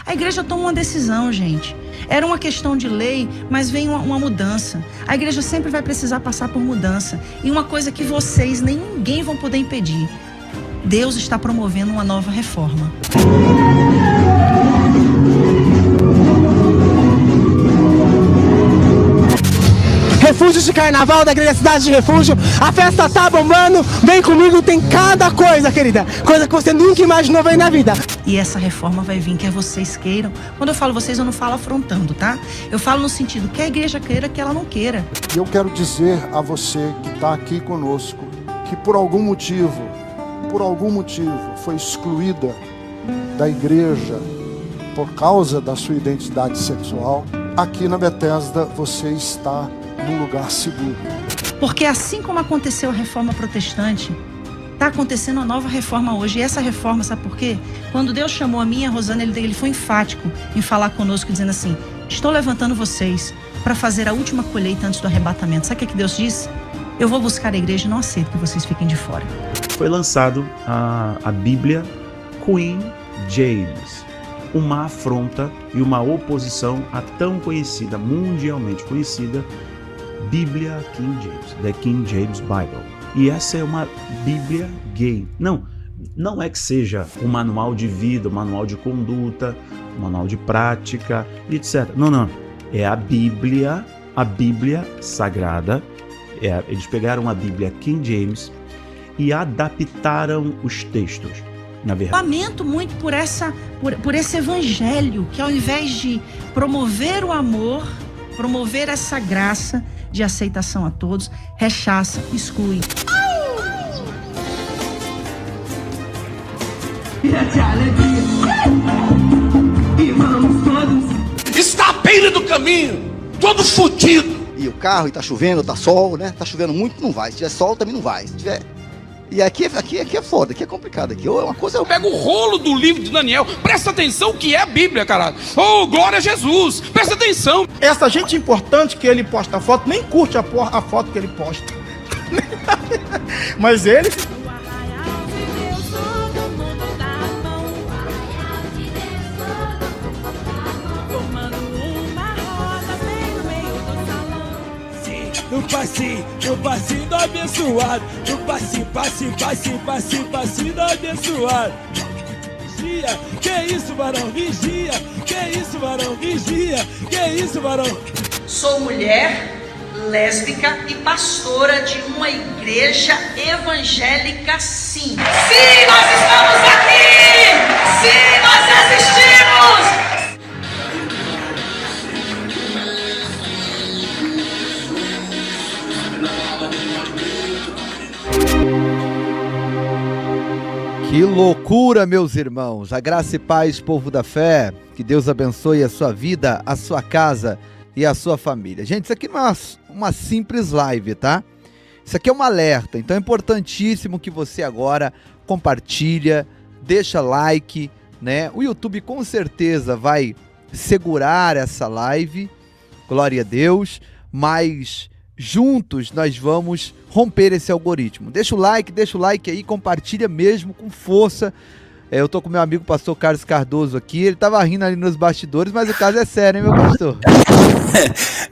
A igreja toma uma decisão, gente. Era uma questão de lei, mas vem uma mudança. A igreja sempre vai precisar passar por mudança. E uma coisa que vocês, nem ninguém vão poder impedir. Deus está promovendo uma nova reforma. Refúgio de carnaval da Igreja Cidade de Refúgio. A festa tá bombando. Vem comigo, tem cada coisa, querida. Coisa que você nunca imaginou ver na vida. E essa reforma vai vir, quer vocês queiram. Quando eu falo vocês, eu não falo afrontando, tá? Eu falo no sentido, quer a igreja queira, que ela não queira. E eu quero dizer a você que está aqui conosco, que por algum motivo foi excluída da igreja por causa da sua identidade sexual, aqui na Bethesda você está num lugar seguro. Porque assim como aconteceu a reforma protestante, está acontecendo uma nova reforma hoje. E essa reforma, sabe por quê? Quando Deus chamou a mim e a Rosana, ele foi enfático em falar conosco, dizendo assim, estou levantando vocês para fazer a última colheita antes do arrebatamento. Sabe o que Deus disse? Eu vou buscar a igreja e não aceito que vocês fiquem de fora. Foi lançado a Bíblia King James, uma afronta e uma oposição à tão conhecida, mundialmente conhecida, Bíblia King James, The King James Bible. E essa é uma Bíblia gay. Não é que seja um manual de vida, um manual de conduta, um manual de prática, etc. Não. É a Bíblia sagrada. Eles pegaram a Bíblia King James e adaptaram os textos. Na verdade, lamento muito por esse evangelho que, ao invés de promover o amor, promover essa graça de aceitação a todos, rechaça, exclui. Está à beira do caminho, todo fudido. E o carro, e tá chovendo, tá sol, né? Tá chovendo muito, não vai. Se tiver sol, também não vai. Se tiver... E aqui é foda, aqui é complicado. Aqui é uma coisa... Pega o rolo do livro de Daniel, presta atenção o que é a Bíblia, caralho. Oh, glória a Jesus, presta atenção. Essa gente importante que ele posta foto, nem curte a foto que ele posta. Mas ele... No passinho do abençoado. No passinho do abençoado. Vigia, que isso, varão? Vigia, que isso, varão? Vigia, que isso, varão? Sou mulher, lésbica e pastora de uma igreja evangélica, sim. Sim, nós estamos aqui! Sim, nós existimos! Que loucura, meus irmãos! A graça e paz, povo da fé, que Deus abençoe a sua vida, a sua casa e a sua família. Gente, isso aqui não é uma simples live, tá? Isso aqui é um alerta, então é importantíssimo que você agora compartilha, deixa like, né? O YouTube com certeza vai segurar essa live, glória a Deus, mas juntos nós vamos romper esse algoritmo. Deixa o like aí, compartilha mesmo com força. Eu tô com meu amigo pastor Carlos Cardoso aqui, ele tava rindo ali nos bastidores, mas o caso é sério, hein, meu pastor?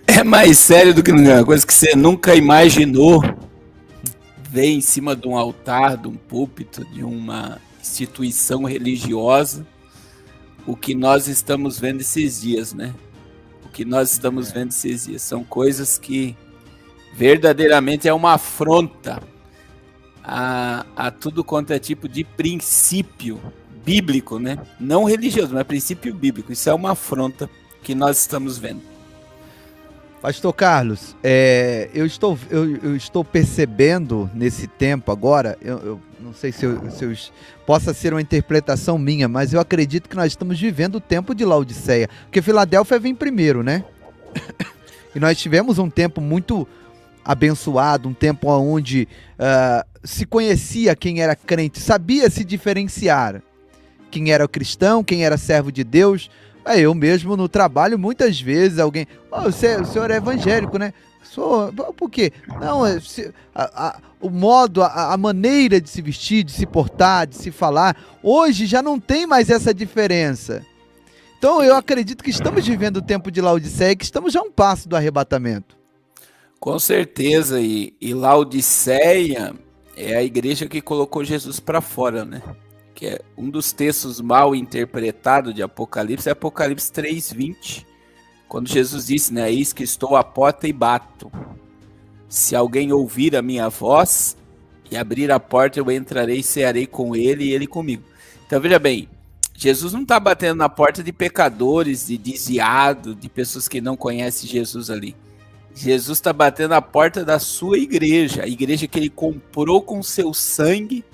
É mais sério do que uma coisa que você nunca imaginou ver em cima de um altar, de um púlpito, de uma instituição religiosa, o que nós estamos vendo esses dias, né? O que nós estamos vendo esses dias são coisas que verdadeiramente é uma afronta a tudo quanto é tipo de princípio bíblico, né? Não religioso, mas princípio bíblico. Isso é uma afronta que nós estamos vendo. Pastor Carlos, eu estou percebendo nesse tempo agora, eu não sei se possa ser uma interpretação minha, mas eu acredito que nós estamos vivendo o tempo de Laodiceia, porque Filadélfia vem primeiro, né? E nós tivemos um tempo muito abençoado, um tempo onde se conhecia quem era crente, sabia se diferenciar, quem era cristão, quem era servo de Deus. Eu mesmo no trabalho, muitas vezes alguém, o senhor é evangélico, né? Sou, por quê? Não, o modo, a maneira de se vestir, de se portar, de se falar, hoje já não tem mais essa diferença. Então eu acredito que estamos vivendo o tempo de Laodiceia, que estamos já a um passo do arrebatamento. Com certeza, e Laodiceia é a igreja que colocou Jesus para fora, né? Que é um dos textos mal interpretados de Apocalipse, é Apocalipse 3:20, quando Jesus disse, né, eis que estou à porta e bato. Se alguém ouvir a minha voz e abrir a porta, eu entrarei e cearei com ele e ele comigo. Então veja bem, Jesus não está batendo na porta de pecadores, de desviados, de pessoas que não conhecem Jesus ali. Jesus está batendo na porta da sua igreja, a igreja que ele comprou com seu sangue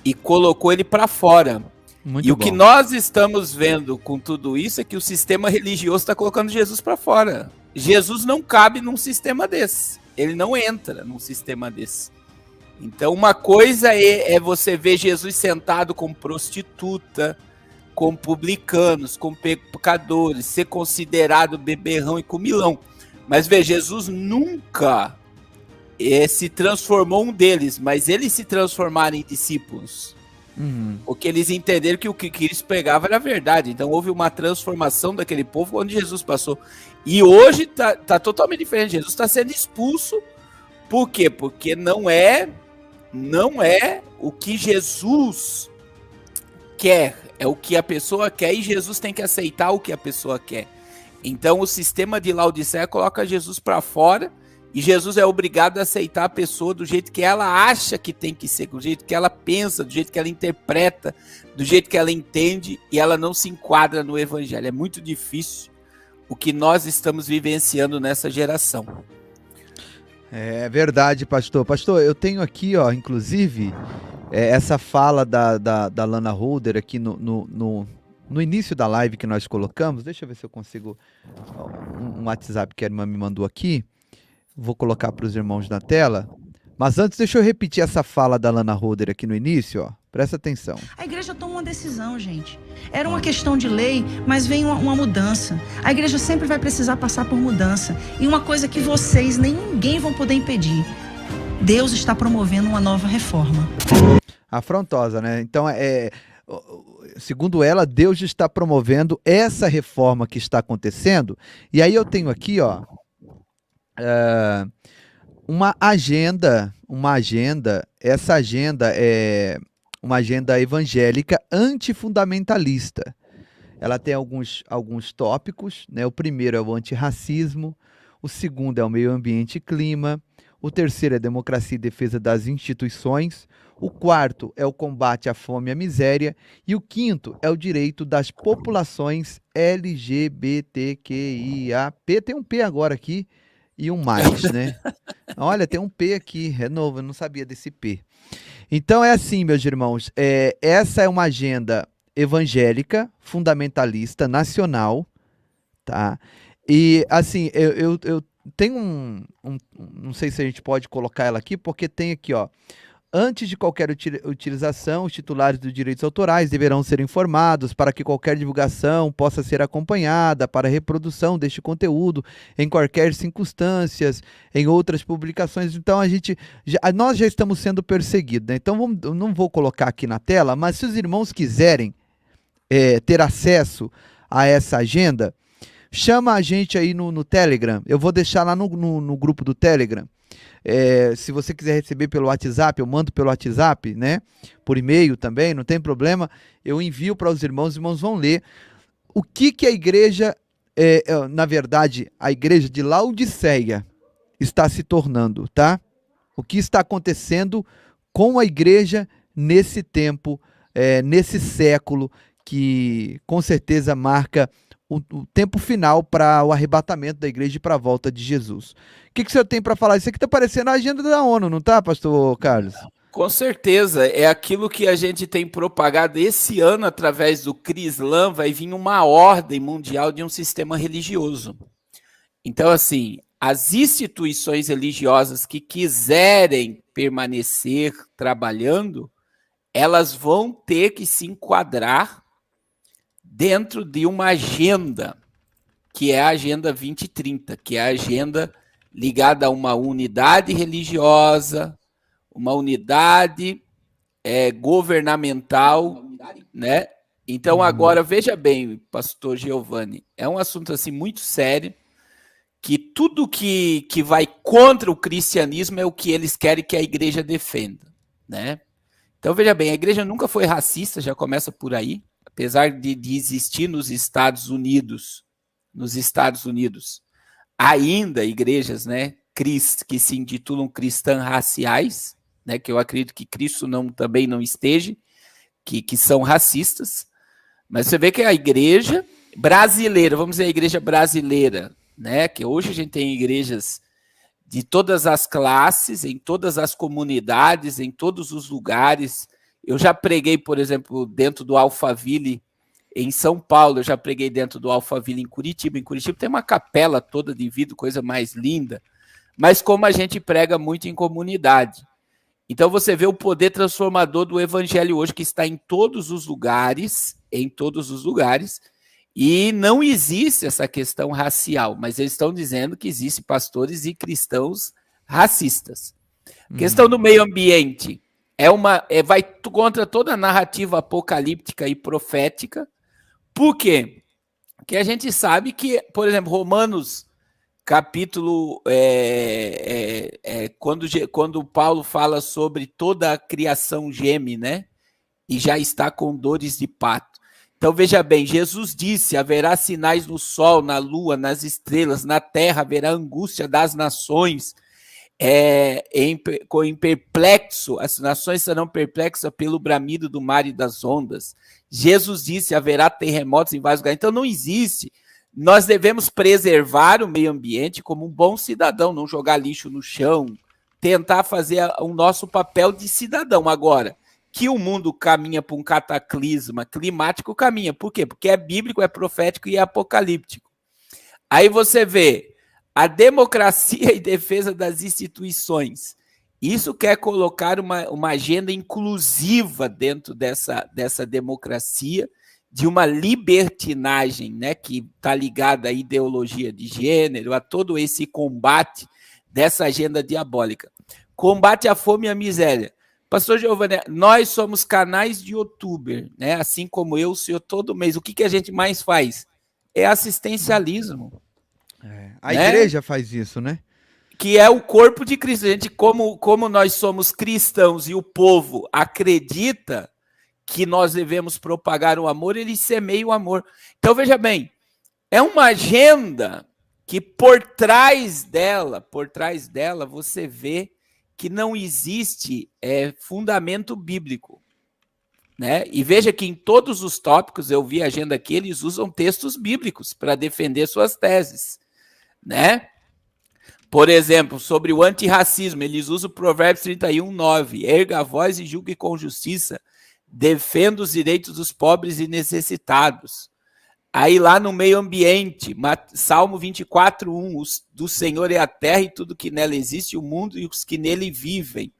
e colocou ele para fora. Muito e bom. O que nós estamos vendo com tudo isso é que o sistema religioso está colocando Jesus para fora. Jesus não cabe num sistema desse. Ele não entra num sistema desse. Então uma coisa é você ver Jesus sentado com prostituta, com publicanos, com pecadores, ser considerado beberrão e comilão. Mas veja, Jesus nunca se transformou um deles, mas eles se transformaram em discípulos. Porque eles entenderam que o que Cristo pregava era verdade. Então houve uma transformação daquele povo quando Jesus passou. E hoje tá totalmente diferente. Jesus está sendo expulso. Por quê? Porque não é o que Jesus quer, é o que a pessoa quer, e Jesus tem que aceitar o que a pessoa quer. Então o sistema de Laodiceia coloca Jesus para fora, e Jesus é obrigado a aceitar a pessoa do jeito que ela acha que tem que ser, do jeito que ela pensa, do jeito que ela interpreta, do jeito que ela entende, e ela não se enquadra no evangelho. É muito difícil o que nós estamos vivenciando nessa geração. É verdade, pastor. Pastor, eu tenho aqui, ó, inclusive, essa fala da Lana Holder aqui no início da live que nós colocamos. Deixa eu ver se eu consigo. Um WhatsApp que a irmã me mandou aqui. Vou colocar para os irmãos na tela. Mas antes, deixa eu repetir essa fala da Lana Holder aqui no início, ó. Presta atenção. A igreja tomou uma decisão, gente. Era uma questão de lei, mas vem uma mudança. A igreja sempre vai precisar passar por mudança. E uma coisa que vocês, nem ninguém vão poder impedir. Deus está promovendo uma nova reforma. Afrontosa, né? Então, segundo ela, Deus está promovendo essa reforma que está acontecendo. E aí eu tenho aqui, ó, uma agenda. Essa agenda é uma agenda evangélica antifundamentalista. Ela tem alguns tópicos, né? O primeiro é o antirracismo, o segundo é o meio ambiente e clima, o terceiro é democracia e defesa das instituições, o quarto é o combate à fome e à miséria, e o quinto é o direito das populações LGBTQIAP. Tem um P agora aqui e um mais, né? Olha, tem um P aqui, é novo, eu não sabia desse P. Então é assim, meus irmãos, essa é uma agenda evangélica, fundamentalista, nacional, tá? E assim, eu tenho não sei se a gente pode colocar ela aqui, porque tem aqui, ó, antes de qualquer utilização, os titulares dos direitos autorais deverão ser informados para que qualquer divulgação possa ser acompanhada para a reprodução deste conteúdo em qualquer circunstâncias, em outras publicações. Então nós já estamos sendo perseguidos, né? Então não vou colocar aqui na tela, mas se os irmãos quiserem ter acesso a essa agenda, chama a gente aí no Telegram. Eu vou deixar lá no grupo do Telegram. Se você quiser receber pelo WhatsApp, eu mando pelo WhatsApp, né? Por e-mail também, não tem problema. Eu envio para os irmãos vão ler o que a igreja, na verdade, a igreja de Laodiceia está se tornando, tá? O que está acontecendo com a igreja nesse tempo, nesse século, que com certeza marca o tempo final para o arrebatamento da igreja e para a volta de Jesus. O que o senhor tem para falar? Isso aqui está parecendo a agenda da ONU, não está, pastor Carlos? Com certeza, é aquilo que a gente tem propagado esse ano através do CRISLAM, vai vir uma ordem mundial de um sistema religioso. Então, assim, as instituições religiosas que quiserem permanecer trabalhando, elas vão ter que se enquadrar dentro de uma agenda, que é a Agenda 2030, que é a agenda ligada a uma unidade religiosa, uma unidade governamental, né? Então agora, veja bem, pastor Giovanni, é um assunto assim muito sério, que tudo que vai contra o cristianismo é o que eles querem que a igreja defenda, né? Então veja bem, a igreja nunca foi racista, já começa por aí, apesar de existir nos Estados Unidos, ainda igrejas, né, que se intitulam cristãs raciais, né, que eu acredito que Cristo também não esteja, que são racistas, mas você vê que a igreja brasileira, vamos dizer a igreja brasileira, né, que hoje a gente tem igrejas de todas as classes, em todas as comunidades, em todos os lugares. Eu já preguei, por exemplo, dentro do Alphaville, em São Paulo, eu já preguei dentro do Alphaville em Curitiba. Em Curitiba tem uma capela toda de vidro, coisa mais linda, mas como a gente prega muito em comunidade. Então você vê o poder transformador do evangelho hoje, que está em todos os lugares, e não existe essa questão racial, mas eles estão dizendo que existem pastores e cristãos racistas. Questão do meio ambiente vai contra toda a narrativa apocalíptica e profética. Por quê? Porque a gente sabe que, por exemplo, Romanos capítulo quando Paulo fala sobre toda a criação geme, né? E já está com dores de parto. Então, veja bem, Jesus disse, haverá sinais no sol, na lua, nas estrelas, na terra, haverá angústia das nações, em perplexo, as nações serão perplexas pelo bramido do mar e das ondas. Jesus disse, haverá terremotos em vários lugares. Então, não existe. Nós devemos preservar o meio ambiente como um bom cidadão, não jogar lixo no chão, tentar fazer o nosso papel de cidadão. Agora, que o mundo caminha para um cataclisma climático, caminha. Por quê? Porque é bíblico, é profético e é apocalíptico. Aí você vê a democracia e defesa das instituições. Isso quer colocar uma agenda inclusiva dentro dessa democracia, de uma libertinagem, né, que está ligada à ideologia de gênero, a todo esse combate dessa agenda diabólica. Combate à fome e à miséria. Pastor Giovanni, nós somos canais de youtuber, né? Assim como eu, o senhor, todo mês. O que a gente mais faz? É assistencialismo. A igreja faz isso, né? Que é o corpo de Cristo. A gente, como nós somos cristãos e o povo acredita que nós devemos propagar o amor, ele semeia o amor. Então, veja bem, é uma agenda que por trás dela você vê que não existe fundamento bíblico, né? E veja que em todos os tópicos, eu vi a agenda aqui, eles usam textos bíblicos para defender suas teses, né? Por exemplo, sobre o antirracismo, eles usam o Provérbios 31:9, erga a voz e julgue com justiça, defenda os direitos dos pobres e necessitados. Aí lá no meio ambiente, Salmo 24:1, do Senhor é a terra e tudo que nela existe, o mundo e os que nele vivem.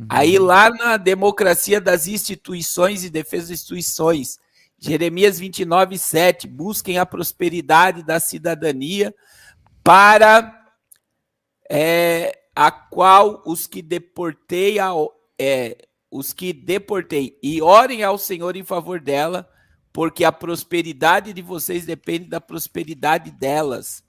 Aí lá na democracia das instituições e defesa das instituições, Jeremias 29:7, busquem a prosperidade da cidadania para a qual os que deportei e orem ao Senhor em favor dela, porque a prosperidade de vocês depende da prosperidade delas.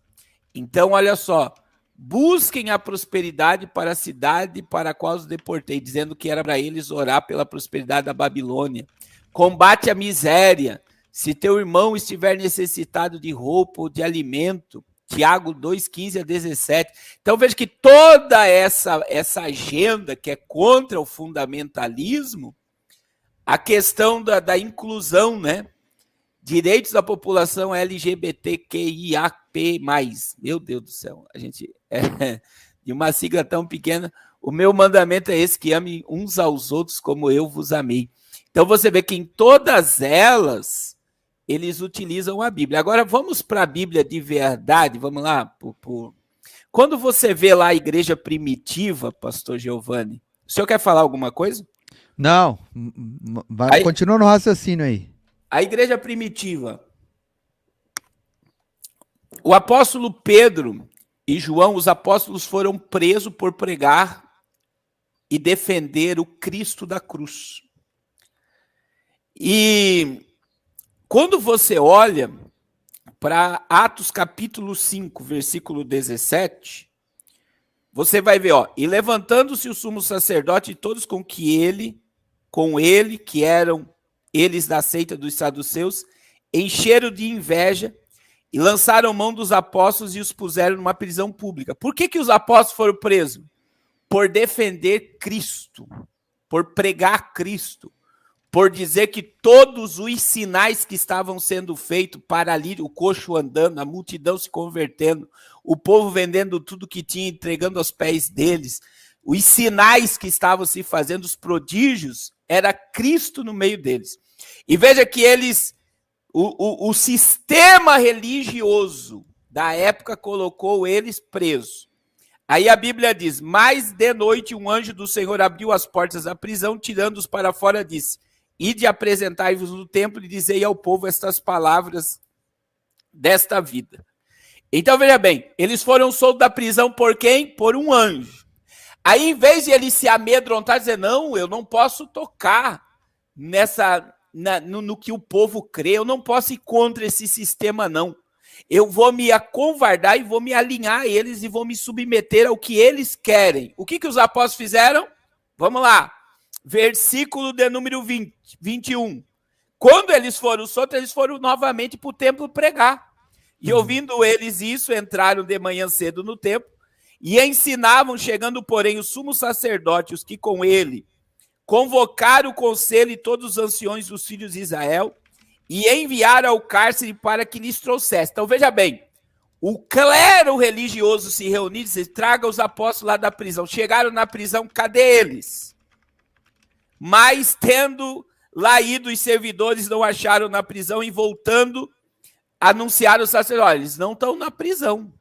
Então, olha só, busquem a prosperidade para a cidade para a qual os deportei, dizendo que era para eles orar pela prosperidade da Babilônia. Combate a miséria. Se teu irmão estiver necessitado de roupa ou de alimento, Tiago 2:15-17. Então, veja que toda essa agenda que é contra o fundamentalismo, a questão da inclusão, né? Direitos da população LGBTQIAP+. Meu Deus do céu, a gente de uma sigla tão pequena. O meu mandamento é esse, que amem uns aos outros como eu vos amei. Então você vê que em todas elas, eles utilizam a Bíblia. Agora vamos para a Bíblia de verdade, vamos lá. Quando você vê lá a igreja primitiva, pastor Giovanni, o senhor quer falar alguma coisa? Não, continua no raciocínio aí. A igreja primitiva. O apóstolo Pedro e João, os apóstolos, foram presos por pregar e defender o Cristo da cruz. E Quando você olha para Atos capítulo 5, versículo 17, você vai ver, ó, e levantando-se o sumo sacerdote e todos com ele, que eram eles da seita dos saduceus, encheram de inveja e lançaram mão dos apóstolos e os puseram numa prisão pública. Por que os apóstolos foram presos? Por defender Cristo, por pregar Cristo, por dizer que todos os sinais que estavam sendo feitos, paralítico, o coxo andando, a multidão se convertendo, o povo vendendo tudo que tinha, entregando aos pés deles, os sinais que estavam se fazendo, os prodígios, era Cristo no meio deles. E veja que eles, o sistema religioso da época colocou eles presos. Aí a Bíblia diz, mas de noite um anjo do Senhor abriu as portas da prisão, tirando-os para fora, disse, ide apresentai-vos no templo e dizei ao povo estas palavras desta vida. Então, veja bem, eles foram soltos da prisão por quem? Por um anjo. Aí, em vez de eles se amedrontar, dizer, não, eu não posso tocar no que o povo crê, eu não posso ir contra esse sistema, não. Eu vou me acovardar e vou me alinhar a eles e vou me submeter ao que eles querem. O que os apóstolos fizeram? Vamos lá. Versículo de número 21. Quando eles foram soltos, eles foram novamente para o templo pregar. E ouvindo eles isso, entraram de manhã cedo no templo e ensinavam, chegando, porém, o sumo sacerdote, os que com ele convocaram o conselho e todos os anciões dos filhos de Israel e enviaram ao cárcere para que lhes trouxesse. Então, veja bem, o clero religioso se reuniu e disse, traga os apóstolos lá da prisão. Chegaram na prisão, cadê eles? Mas, tendo lá ido, os servidores não acharam na prisão e voltando, anunciaram os sacerdotes, eles não estão na prisão.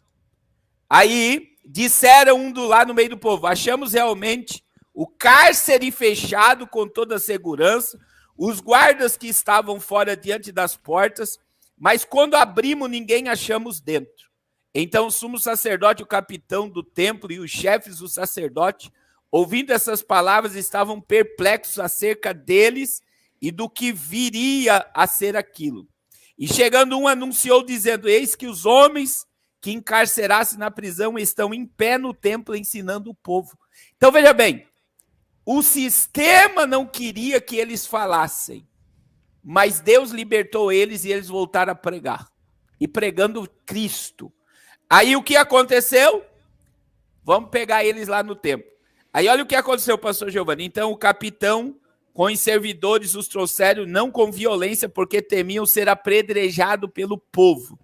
Aí, disseram lá no meio do povo, achamos realmente o cárcere fechado com toda a segurança, os guardas que estavam fora diante das portas, mas quando abrimos, ninguém achamos dentro. Então o sumo sacerdote, o capitão do templo e os chefes do sacerdote, ouvindo essas palavras, estavam perplexos acerca deles e do que viria a ser aquilo. E chegando um, anunciou dizendo, eis que os homens que encarcerassem na prisão estão em pé no templo ensinando o povo. Então veja bem, o sistema não queria que eles falassem, mas Deus libertou eles e eles voltaram a pregar. E pregando Cristo. Aí o que aconteceu? Vamos pegar eles lá no templo. Aí olha o que aconteceu, pastor Giovanni. Então o capitão com os servidores os trouxeram, não com violência, porque temiam ser apedrejado pelo povo.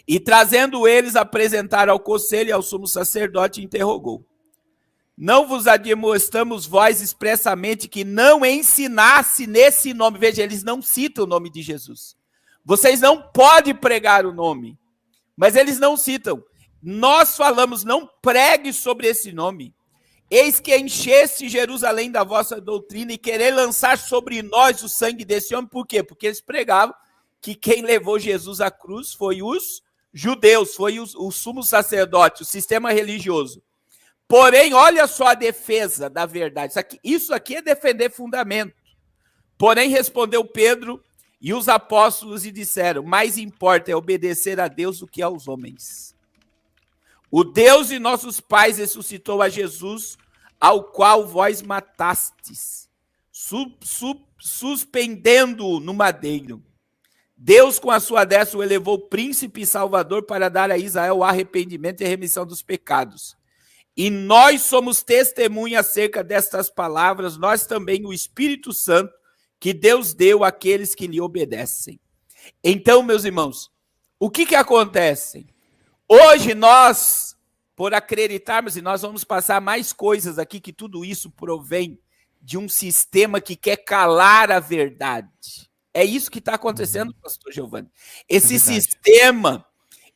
E trazendo eles, apresentaram ao conselho e ao sumo sacerdote, interrogou. Não vos admoestamos vós expressamente que não ensinasse nesse nome. Veja, eles não citam o nome de Jesus. Vocês não podem pregar o nome. Mas eles não citam. Nós falamos, não pregue sobre esse nome. Eis que encheste Jerusalém da vossa doutrina e querer lançar sobre nós o sangue desse homem. Por quê? Porque eles pregavam que quem levou Jesus à cruz foi os judeus, foi o sumo sacerdote, o sistema religioso. Porém, olha só a defesa da verdade. Isso aqui é defender fundamento. Porém, respondeu Pedro e os apóstolos e disseram, mais importa é obedecer a Deus do que aos homens. O Deus de nossos pais ressuscitou a Jesus, ao qual vós matastes, suspendendo-o no madeiro. Deus, com a sua destra, o elevou príncipe e salvador para dar a Israel o arrependimento e a remissão dos pecados. E nós somos testemunhas acerca destas palavras, nós também, o Espírito Santo, que Deus deu àqueles que lhe obedecem. Então, meus irmãos, o que acontece? Hoje nós, por acreditarmos, e nós vamos passar mais coisas aqui, que tudo isso provém de um sistema que quer calar a verdade. É isso que está acontecendo, pastor Giovanni. Esse sistema,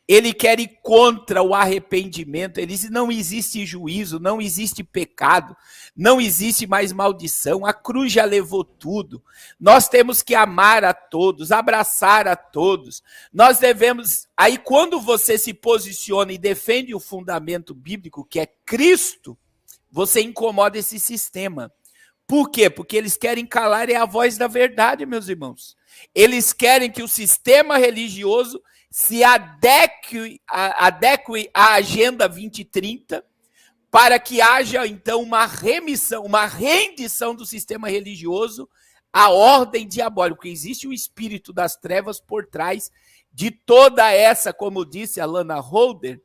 ele quer ir contra o arrependimento. Ele diz, não existe juízo, não existe pecado, não existe mais maldição. A cruz já levou tudo. Nós temos que amar a todos, abraçar a todos. Nós devemos... Aí quando você se posiciona e defende o fundamento bíblico, que é Cristo, você incomoda esse sistema. Por quê? Porque eles querem calar a voz da verdade, meus irmãos. Eles querem que o sistema religioso se adeque à Agenda 2030, para que haja, então, uma remissão, uma rendição do sistema religioso à ordem diabólica, porque existe o espírito das trevas por trás de toda essa, como disse a Lana Holder,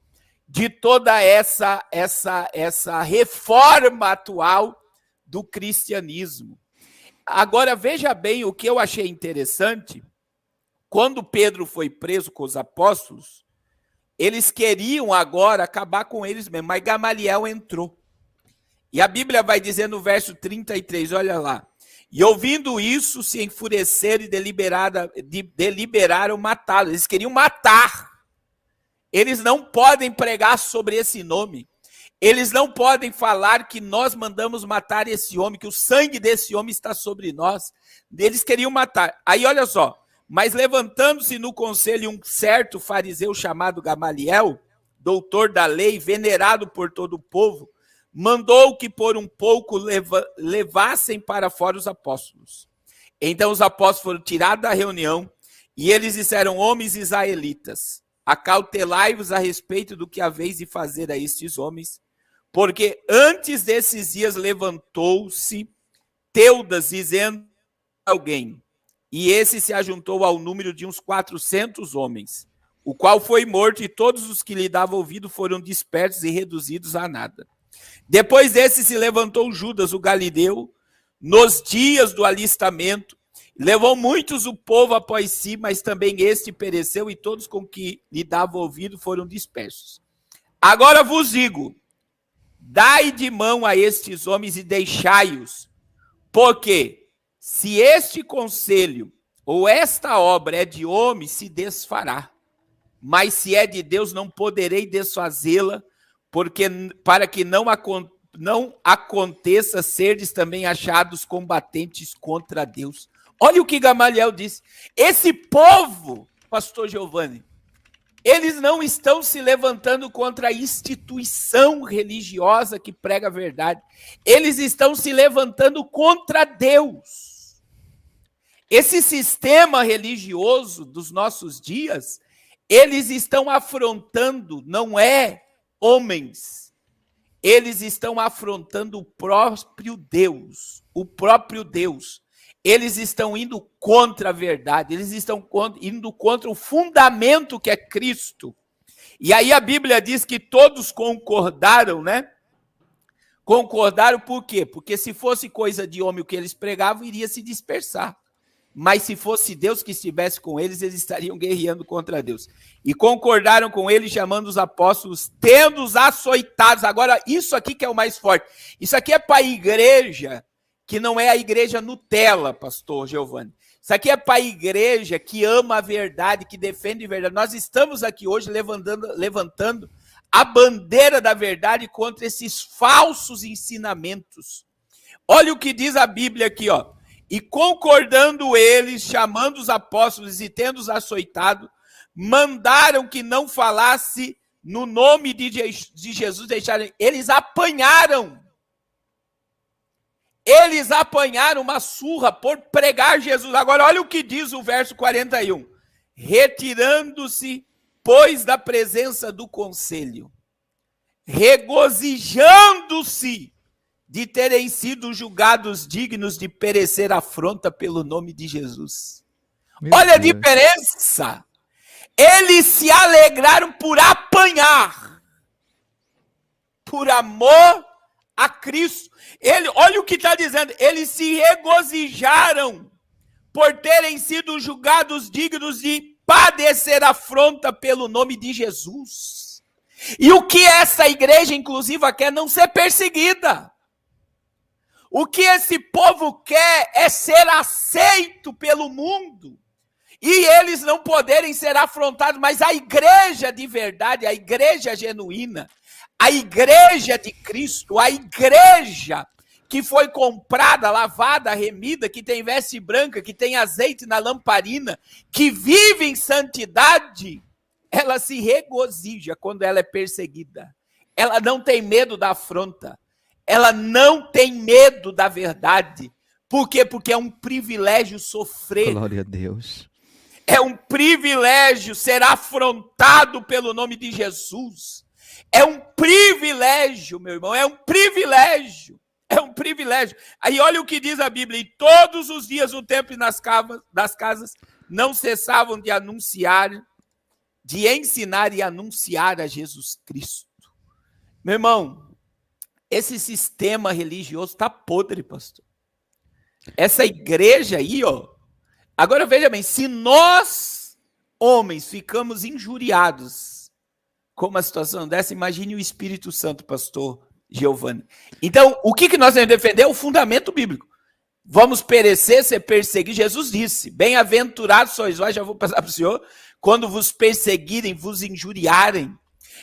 de toda essa reforma atual do cristianismo. Agora, veja bem o que eu achei interessante. Quando Pedro foi preso com os apóstolos, eles queriam agora acabar com eles mesmo, mas Gamaliel entrou. E a Bíblia vai dizer no verso 33, olha lá. E ouvindo isso, se enfureceram e deliberaram matá-lo. Eles queriam matar. Eles não podem pregar sobre esse nome. Eles não podem falar que nós mandamos matar esse homem, que o sangue desse homem está sobre nós. Eles queriam matar. Aí olha só. Mas levantando-se no conselho um certo fariseu chamado Gamaliel, doutor da lei, venerado por todo o povo, mandou que por um pouco levassem para fora os apóstolos. Então os apóstolos foram tirados da reunião e eles disseram: homens israelitas, acautelai-vos a respeito do que haveis de fazer a estes homens, porque antes desses dias levantou-se Teudas dizendo a alguém, e esse se ajuntou ao número de uns 400 homens, o qual foi morto, e todos os que lhe davam ouvido foram dispersos e reduzidos a nada. Depois desse se levantou Judas, o Galileu, nos dias do alistamento, levou muitos o povo após si, mas também este pereceu, e todos com que lhe davam ouvido foram dispersos. Agora vos digo, dai de mão a estes homens e deixai-os, porque se este conselho ou esta obra é de homem, se desfará. Mas se é de Deus, não poderei desfazê-la, porque para que não aconteça serdes também achados combatentes contra Deus. Olha o que Gamaliel disse. Esse povo, pastor Giovanni, eles não estão se levantando contra a instituição religiosa que prega a verdade. Eles estão se levantando contra Deus. Esse sistema religioso dos nossos dias, eles estão afrontando, não é homens, eles estão afrontando o próprio Deus, Eles estão indo contra a verdade, eles estão indo contra o fundamento que é Cristo. E aí a Bíblia diz que todos concordaram, né? Concordaram por quê? Porque se fosse coisa de homem o que eles pregavam, iria se dispersar. Mas se fosse Deus que estivesse com eles, eles estariam guerreando contra Deus. E concordaram com ele, chamando os apóstolos, tendo-os açoitados. Agora, isso aqui que é o mais forte. Isso aqui é para a igreja, que não é a igreja Nutella, pastor Giovanni. Isso aqui é para a igreja que ama a verdade, que defende a verdade. Nós estamos aqui hoje levantando a bandeira da verdade contra esses falsos ensinamentos. Olha o que diz a Bíblia aqui, ó. E concordando eles, chamando os apóstolos e tendo-os açoitado, mandaram que não falasse no nome de Jesus, deixarem. Eles apanharam uma surra por pregar Jesus. Agora, olha o que diz o verso 41. Retirando-se, pois, da presença do conselho, regozijando-se de terem sido julgados dignos de perecer afronta pelo nome de Jesus. Olha a diferença. Eles se alegraram por apanhar, por amor a Cristo. Olha o que está dizendo. Eles se regozijaram por terem sido julgados dignos de padecer afronta pelo nome de Jesus. E o que essa igreja inclusiva quer? Não ser perseguida. O que esse povo quer é ser aceito pelo mundo. E eles não poderem ser afrontados, mas a igreja de verdade, a igreja genuína, a igreja de Cristo, a igreja que foi comprada, lavada, remida, que tem veste branca, que tem azeite na lamparina, que vive em santidade, ela se regozija quando ela é perseguida. Ela não tem medo da afronta. Ela não tem medo da verdade, Por quê? Porque é um privilégio sofrer. Glória a Deus. É um privilégio ser afrontado pelo nome de Jesus. É um privilégio, meu irmão, é um privilégio. É um privilégio. Aí olha o que diz a Bíblia. E todos os dias no templo e das casas não cessavam de anunciar, de ensinar e anunciar a Jesus Cristo. Meu irmão, esse sistema religioso está podre, pastor. Essa igreja aí, ó. Agora veja bem, se nós, homens, ficamos injuriados com uma situação dessa, imagine o Espírito Santo, pastor Giovanni. Então, o que nós devemos defender é o fundamento bíblico. Vamos perecer, ser perseguidos. Jesus disse, bem-aventurados sois vós, já vou passar para o senhor, quando vos perseguirem, vos injuriarem.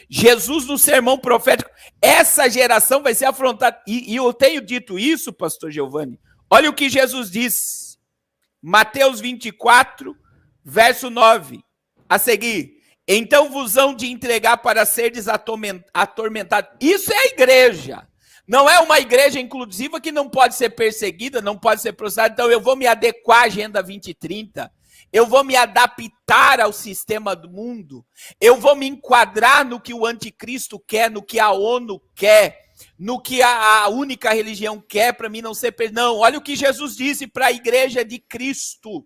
Jesus no sermão profético, essa geração vai ser afrontada. E eu tenho dito isso, pastor Giovanni. Olha o que Jesus disse. Mateus 24, verso 9. A seguir. Então vos hão de entregar para serdes atormentados. Isso é a igreja. Não é uma igreja inclusiva que não pode ser perseguida, não pode ser processada. Então eu vou me adequar à Agenda 2030. Eu vou me adaptar ao sistema do mundo. Eu vou me enquadrar no que o anticristo quer, no que a ONU quer, no que a única religião quer, para mim não ser... Não, olha o que Jesus disse para a igreja de Cristo.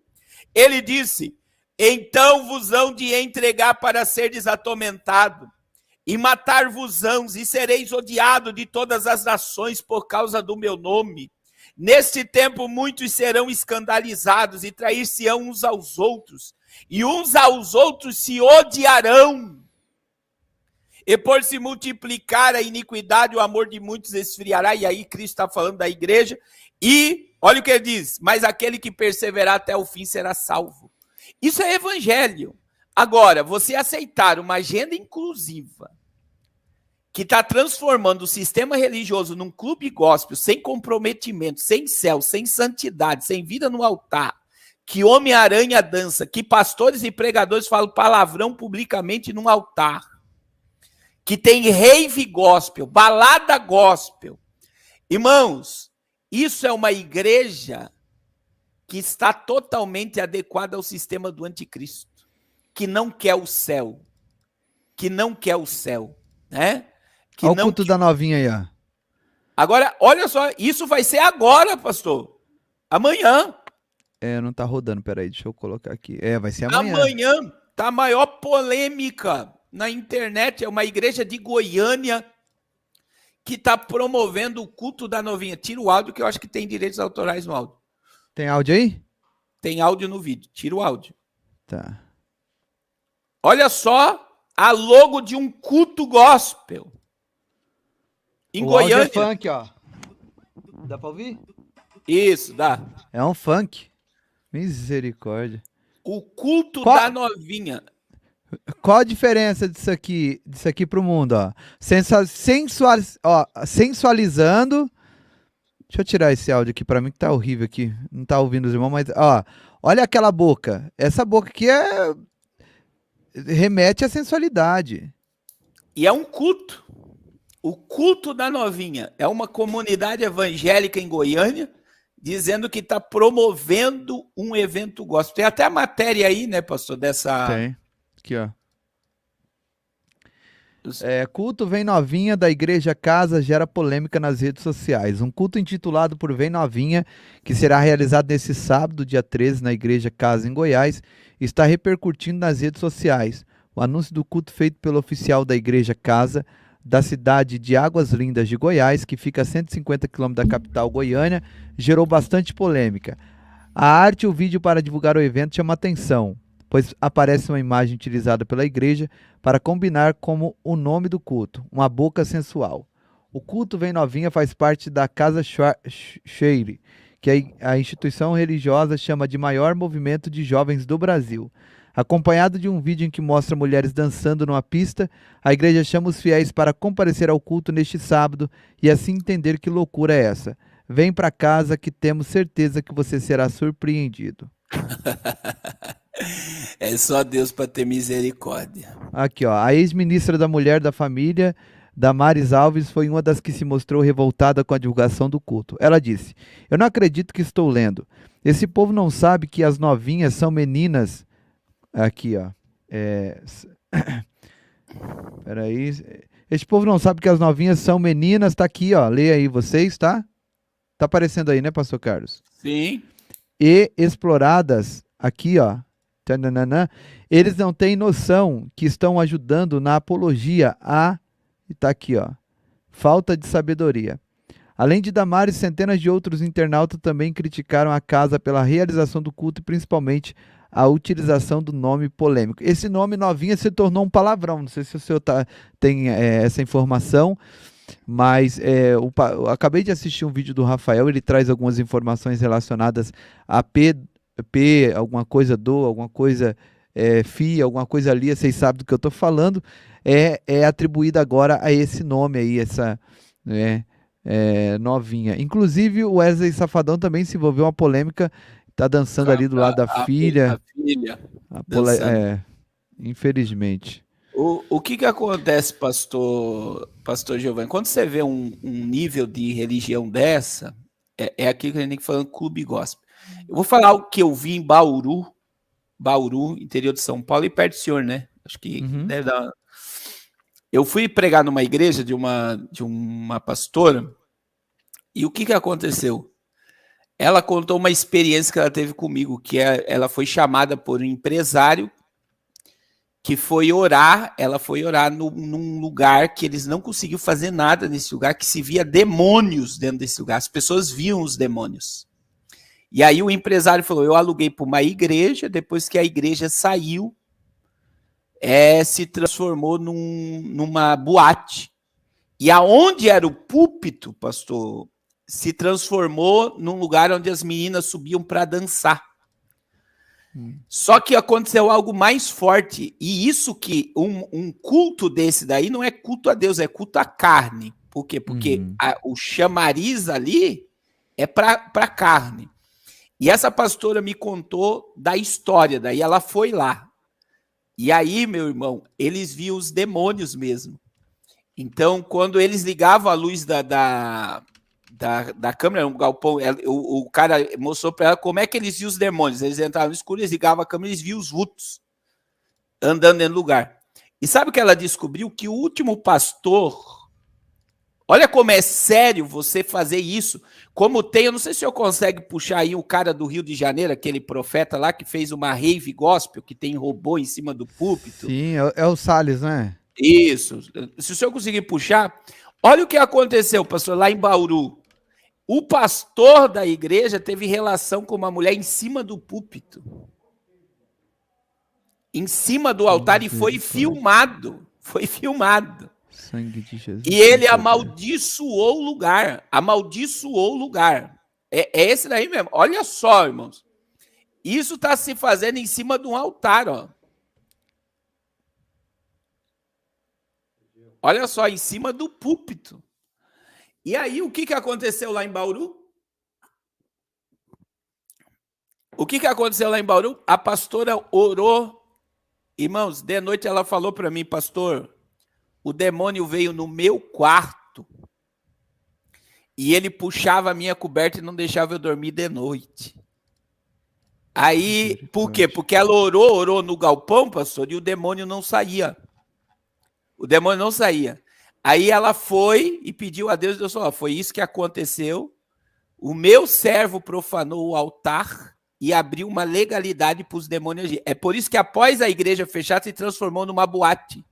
Ele disse, então vos hão de entregar para serdes atormentado, e matar-vos-ão, e sereis odiados de todas as nações por causa do meu nome. Neste tempo muitos serão escandalizados e trair-se-ão uns aos outros, e uns aos outros se odiarão. E por se multiplicar a iniquidade, o amor de muitos esfriará. E aí Cristo está falando da igreja. E olha o que ele diz, mas aquele que perseverar até o fim será salvo. Isso é evangelho. Agora, você aceitar uma agenda inclusiva, que está transformando o sistema religioso num clube gospel, sem comprometimento, sem céu, sem santidade, sem vida no altar, que Homem-Aranha dança, que pastores e pregadores falam palavrão publicamente num altar, que tem rave gospel, balada gospel. Irmãos, isso é uma igreja que está totalmente adequada ao sistema do anticristo, que não quer o céu, né? Que olha o culto da novinha aí, ó. Agora, olha só, isso vai ser agora, pastor. Amanhã. Não tá rodando, peraí, deixa eu colocar aqui. Vai ser amanhã. Amanhã tá a maior polêmica na internet, é uma igreja de Goiânia que está promovendo o culto da novinha. Tira o áudio, que eu acho que tem direitos autorais no áudio. Tem áudio aí? Tem áudio no vídeo. Tira o áudio. Tá. Olha só a logo de um culto gospel. Em Goiânia. Áudio é funk, ó. Dá pra ouvir? Isso, dá. É um funk. Misericórdia. O culto da novinha. Qual a diferença disso aqui pro mundo, ó? Sensualizando. Deixa eu tirar esse áudio aqui, pra mim que tá horrível aqui. Não tá ouvindo os irmãos, mas, ó. Olha aquela boca. Essa boca aqui remete à sensualidade. E é um culto. O culto da novinha é uma comunidade evangélica em Goiânia, dizendo que está promovendo um evento gospel. Tem até a matéria aí, né, pastor, dessa... Tem. Aqui, ó. Culto Vem Novinha da Igreja Casa gera polêmica nas redes sociais. Um culto intitulado por Vem Novinha, que será realizado nesse sábado, dia 13, na Igreja Casa em Goiás, está repercutindo nas redes sociais. O anúncio do culto feito pelo oficial da Igreja Casa da cidade de Águas Lindas de Goiás, que fica a 150 km da capital Goiânia, gerou bastante polêmica. A arte e o vídeo para divulgar o evento chama atenção, pois aparece uma imagem utilizada pela igreja para combinar como o nome do culto, uma boca sensual. O culto Vem Novinha faz parte da Casa Share, que a instituição religiosa chama de maior movimento de jovens do Brasil. Acompanhado de um vídeo em que mostra mulheres dançando numa pista, a igreja chama os fiéis para comparecer ao culto neste sábado e assim entender que loucura é essa. Vem para casa que temos certeza que você será surpreendido. É só Deus para ter misericórdia. Aqui, ó, a ex-ministra da Mulher da Família, Damares Alves foi uma das que se mostrou revoltada com a divulgação do culto. Ela disse: eu não acredito que estou lendo. Esse povo não sabe que as novinhas são meninas. Aqui, ó. Peraí. Esse povo não sabe que as novinhas são meninas. Tá aqui, ó. Lê aí vocês, tá? Tá aparecendo aí, né, pastor Carlos? Sim. E exploradas, aqui, ó. Tananana, eles não têm noção que estão ajudando na apologia a... E tá aqui, ó. Falta de sabedoria. Além de Damares, centenas de outros internautas também criticaram a casa pela realização do culto e principalmente a utilização do nome polêmico. Esse nome novinha se tornou um palavrão. Não sei se o senhor tem essa informação, mas eu acabei de assistir um vídeo do Rafael, ele traz algumas informações relacionadas a P, alguma coisa alguma coisa FI, alguma coisa ali, vocês sabem do que eu estou falando, é atribuída agora a esse nome aí, essa novinha. Inclusive o Wesley Safadão também se envolveu em uma polêmica, tá dançando ali do lado da filha. A filha. Infelizmente. O que acontece, pastor Giovanni? Quando você vê um nível de religião dessa, é aquilo que a gente tem que falar no clube gospel. Eu vou falar o que eu vi em Bauru, interior de São Paulo, e perto do senhor, né? Acho que deve dar. Eu fui pregar numa igreja de uma pastora, e o que aconteceu? Ela contou uma experiência que ela teve comigo, que ela foi chamada por um empresário que foi orar, ela foi orar num lugar que eles não conseguiam fazer nada nesse lugar, que se via demônios dentro desse lugar, as pessoas viam os demônios. E aí o empresário falou, eu aluguei para uma igreja, depois que a igreja saiu, se transformou numa boate. E aonde era o púlpito, pastor, se transformou num lugar onde as meninas subiam para dançar. Só que aconteceu algo mais forte, e isso que um culto desse daí não é culto a Deus, é culto à carne. Por quê? Porque o chamariz ali é para carne. E essa pastora me contou da história, daí ela foi lá. E aí, meu irmão, eles viam os demônios mesmo. Então, quando eles ligavam a luz da câmera, um galpão, o cara mostrou para ela como é que eles viam os demônios. Eles entravam no escuro, eles ligavam a câmera e eles viam os vultos andando dentro do lugar. E sabe o que ela descobriu? Que o último pastor... Olha como é sério você fazer isso. Como tem, eu não sei se eu consegue puxar aí o cara do Rio de Janeiro, aquele profeta lá que fez uma rave gospel, que tem robô em cima do púlpito. Sim, é o Salles, né? Isso. Se o senhor conseguir puxar, olha o que aconteceu, pastor, lá em Bauru. O pastor da igreja teve relação com uma mulher em cima do púlpito. Em cima do altar, e foi filmado. Foi filmado. Sangue de Jesus. E ele amaldiçoou o lugar. Amaldiçoou o lugar. É esse daí mesmo. Olha só, irmãos. Isso está se fazendo em cima de um altar, ó. Olha só, em cima do púlpito. E aí, o que aconteceu lá em Bauru? O que aconteceu lá em Bauru? A pastora orou. Irmãos, de noite ela falou para mim, pastor, o demônio veio no meu quarto e ele puxava a minha coberta e não deixava eu dormir de noite. Aí, por quê? Porque ela orou no galpão, pastor, e o demônio não saía. O demônio não saía. Aí ela foi e pediu a Deus, Deus falou, foi isso que aconteceu. O meu servo profanou o altar e abriu uma legalidade para os demônios agir. É por isso que após a igreja fechar, se transformou numa boate.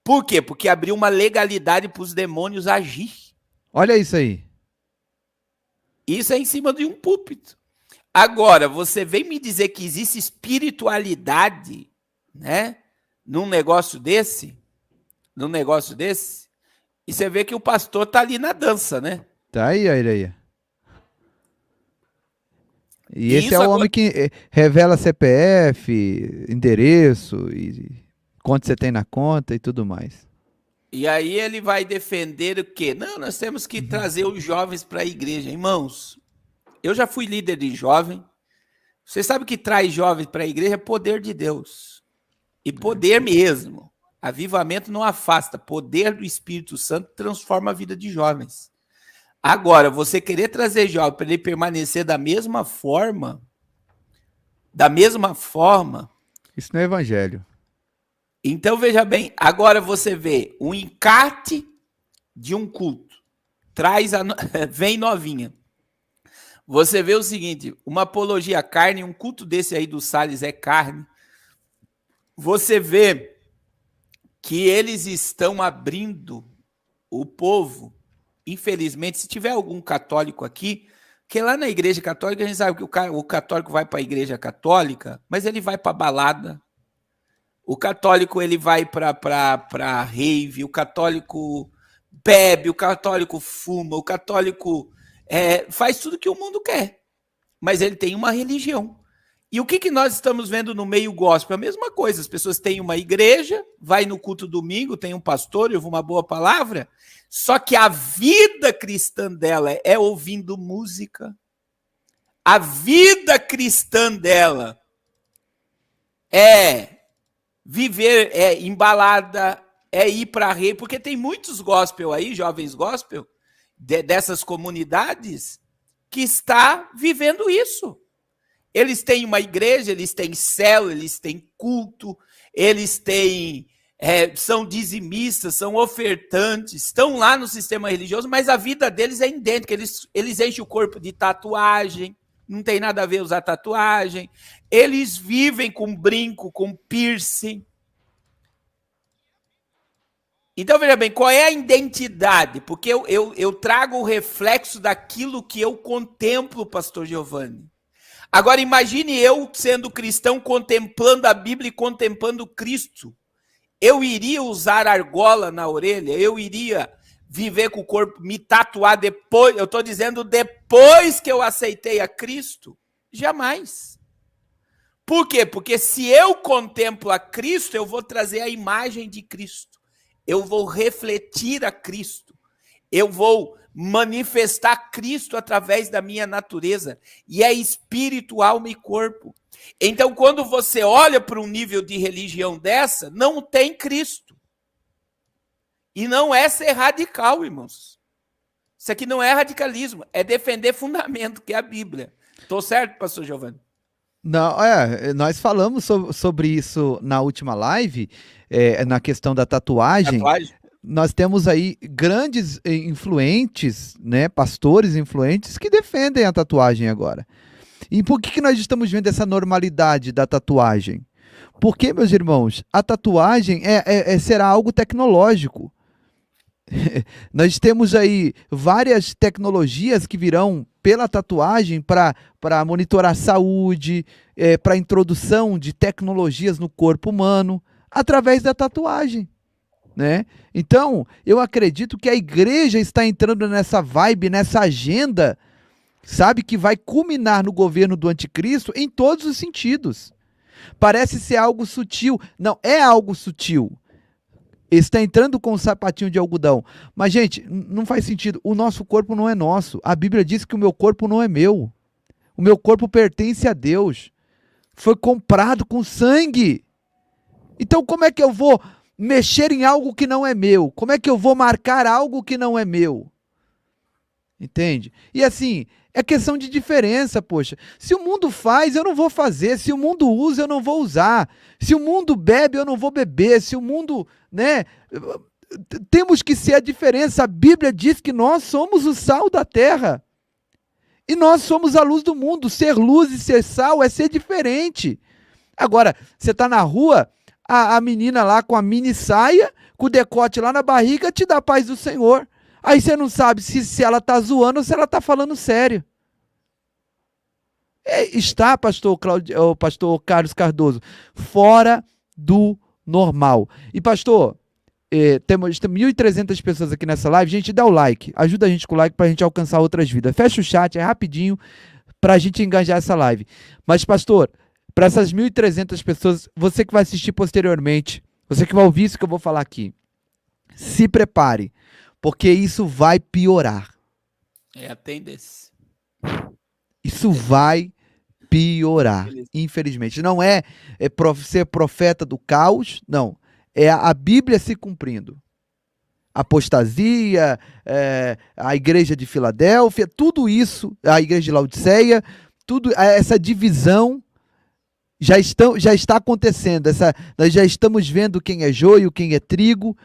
Por quê? Porque abriu uma legalidade para os demônios agir. Olha isso aí. Isso é em cima de um púlpito. Agora, você vem me dizer que existe espiritualidade, né? Num negócio desse? E você vê que o pastor tá ali na dança, né? Tá aí, aí. E esse é o homem que revela CPF, endereço, e quanto você tem na conta e tudo mais. E aí ele vai defender o quê? Não, nós temos que trazer os jovens para a igreja. Irmãos, eu já fui líder de jovem. Você sabe que traz jovens para a igreja é poder de Deus. E poder mesmo. Avivamento não afasta. Poder do Espírito Santo transforma a vida de jovens. Agora, você querer trazer jovem para ele permanecer da mesma forma, isso não é evangelho. Então, veja bem, agora você vê o encarte de um culto. Vem novinha. Você vê o seguinte, uma apologia à carne, um culto desse aí do Salles é carne. Você vê que eles estão abrindo o povo, infelizmente, se tiver algum católico aqui, que lá na igreja católica, a gente sabe que o católico vai para a igreja católica, mas ele vai para balada. O católico ele vai para rave, o católico bebe, o católico fuma, o católico faz tudo que o mundo quer, mas ele tem uma religião. E o que nós estamos vendo no meio gospel? A mesma coisa, as pessoas têm uma igreja, vai no culto domingo, tem um pastor, ouve uma boa palavra, só que a vida cristã dela é ouvindo música, a vida cristã dela é viver embalada, é ir para rei, porque tem muitos gospel aí, jovens gospel, dessas comunidades, que está vivendo isso. Eles têm uma igreja, eles têm célula, eles têm culto, eles têm são dizimistas, são ofertantes, estão lá no sistema religioso, mas a vida deles é idêntica, eles enchem o corpo de tatuagem, não tem nada a ver usar tatuagem, eles vivem com brinco, com piercing. Então, veja bem, qual é a identidade? Porque eu trago o reflexo daquilo que eu contemplo, pastor Giovanni. Agora, imagine eu, sendo cristão, contemplando a Bíblia e contemplando Cristo. Eu iria usar argola na orelha? Eu iria viver com o corpo, me tatuar depois? Eu estou dizendo depois que eu aceitei a Cristo? Jamais. Por quê? Porque se eu contemplo a Cristo, eu vou trazer a imagem de Cristo. Eu vou refletir a Cristo. Eu vou manifestar Cristo através da minha natureza. E é espírito, alma e corpo. Então, quando você olha para um nível de religião dessa, não tem Cristo. E não é ser radical, irmãos. Isso aqui não é radicalismo, é defender fundamento, que é a Bíblia. Estou certo, pastor Giovanni? Não, nós falamos sobre isso na última live, na questão da tatuagem. Nós temos aí grandes influentes, né, pastores influentes que defendem a tatuagem agora. E por que nós estamos vendo essa normalidade da tatuagem? Porque, meus irmãos, a tatuagem será algo tecnológico. Nós temos aí várias tecnologias que virão pela tatuagem para monitorar a saúde, para introdução de tecnologias no corpo humano, através da tatuagem, né? Então, eu acredito que a igreja está entrando nessa vibe, nessa agenda, sabe, que vai culminar no governo do anticristo em todos os sentidos. Parece ser algo sutil. Não, é algo sutil. Está entrando com um sapatinho de algodão. Mas, gente, não faz sentido. O nosso corpo não é nosso. A Bíblia diz que o meu corpo não é meu. O meu corpo pertence a Deus. Foi comprado com sangue. Então, como é que eu vou mexer em algo que não é meu? Como é que eu vou marcar algo que não é meu? Entende? E assim, é questão de diferença, poxa. Se o mundo faz, eu não vou fazer. Se o mundo usa, eu não vou usar. Se o mundo bebe, eu não vou beber. Se o mundo, né? Temos que ser a diferença. A Bíblia diz que nós somos o sal da terra. E nós somos a luz do mundo. Ser luz e ser sal é ser diferente. Agora, você está na rua, a menina lá com a mini saia, com o decote lá na barriga, te dá a paz do Senhor. Aí você não sabe se ela está zoando ou se ela está falando sério. Está, pastor Carlos Cardoso, fora do normal. E pastor, temos 1.300 pessoas aqui nessa live. Gente, dá o like. Ajuda a gente com o like para a gente alcançar outras vidas. Fecha o chat, é rapidinho, para a gente engajar essa live. Mas pastor, para essas 1.300 pessoas, você que vai assistir posteriormente, você que vai ouvir isso que eu vou falar aqui, se prepare, porque isso vai piorar. É a tendência. Isso vai piorar, infelizmente. Não é ser profeta do caos, não. é a Bíblia se cumprindo. Apostasia, a igreja de Filadélfia, tudo isso, a igreja de Laodiceia, tudo essa divisão já está acontecendo. Nós já estamos vendo quem é joio, quem é trigo,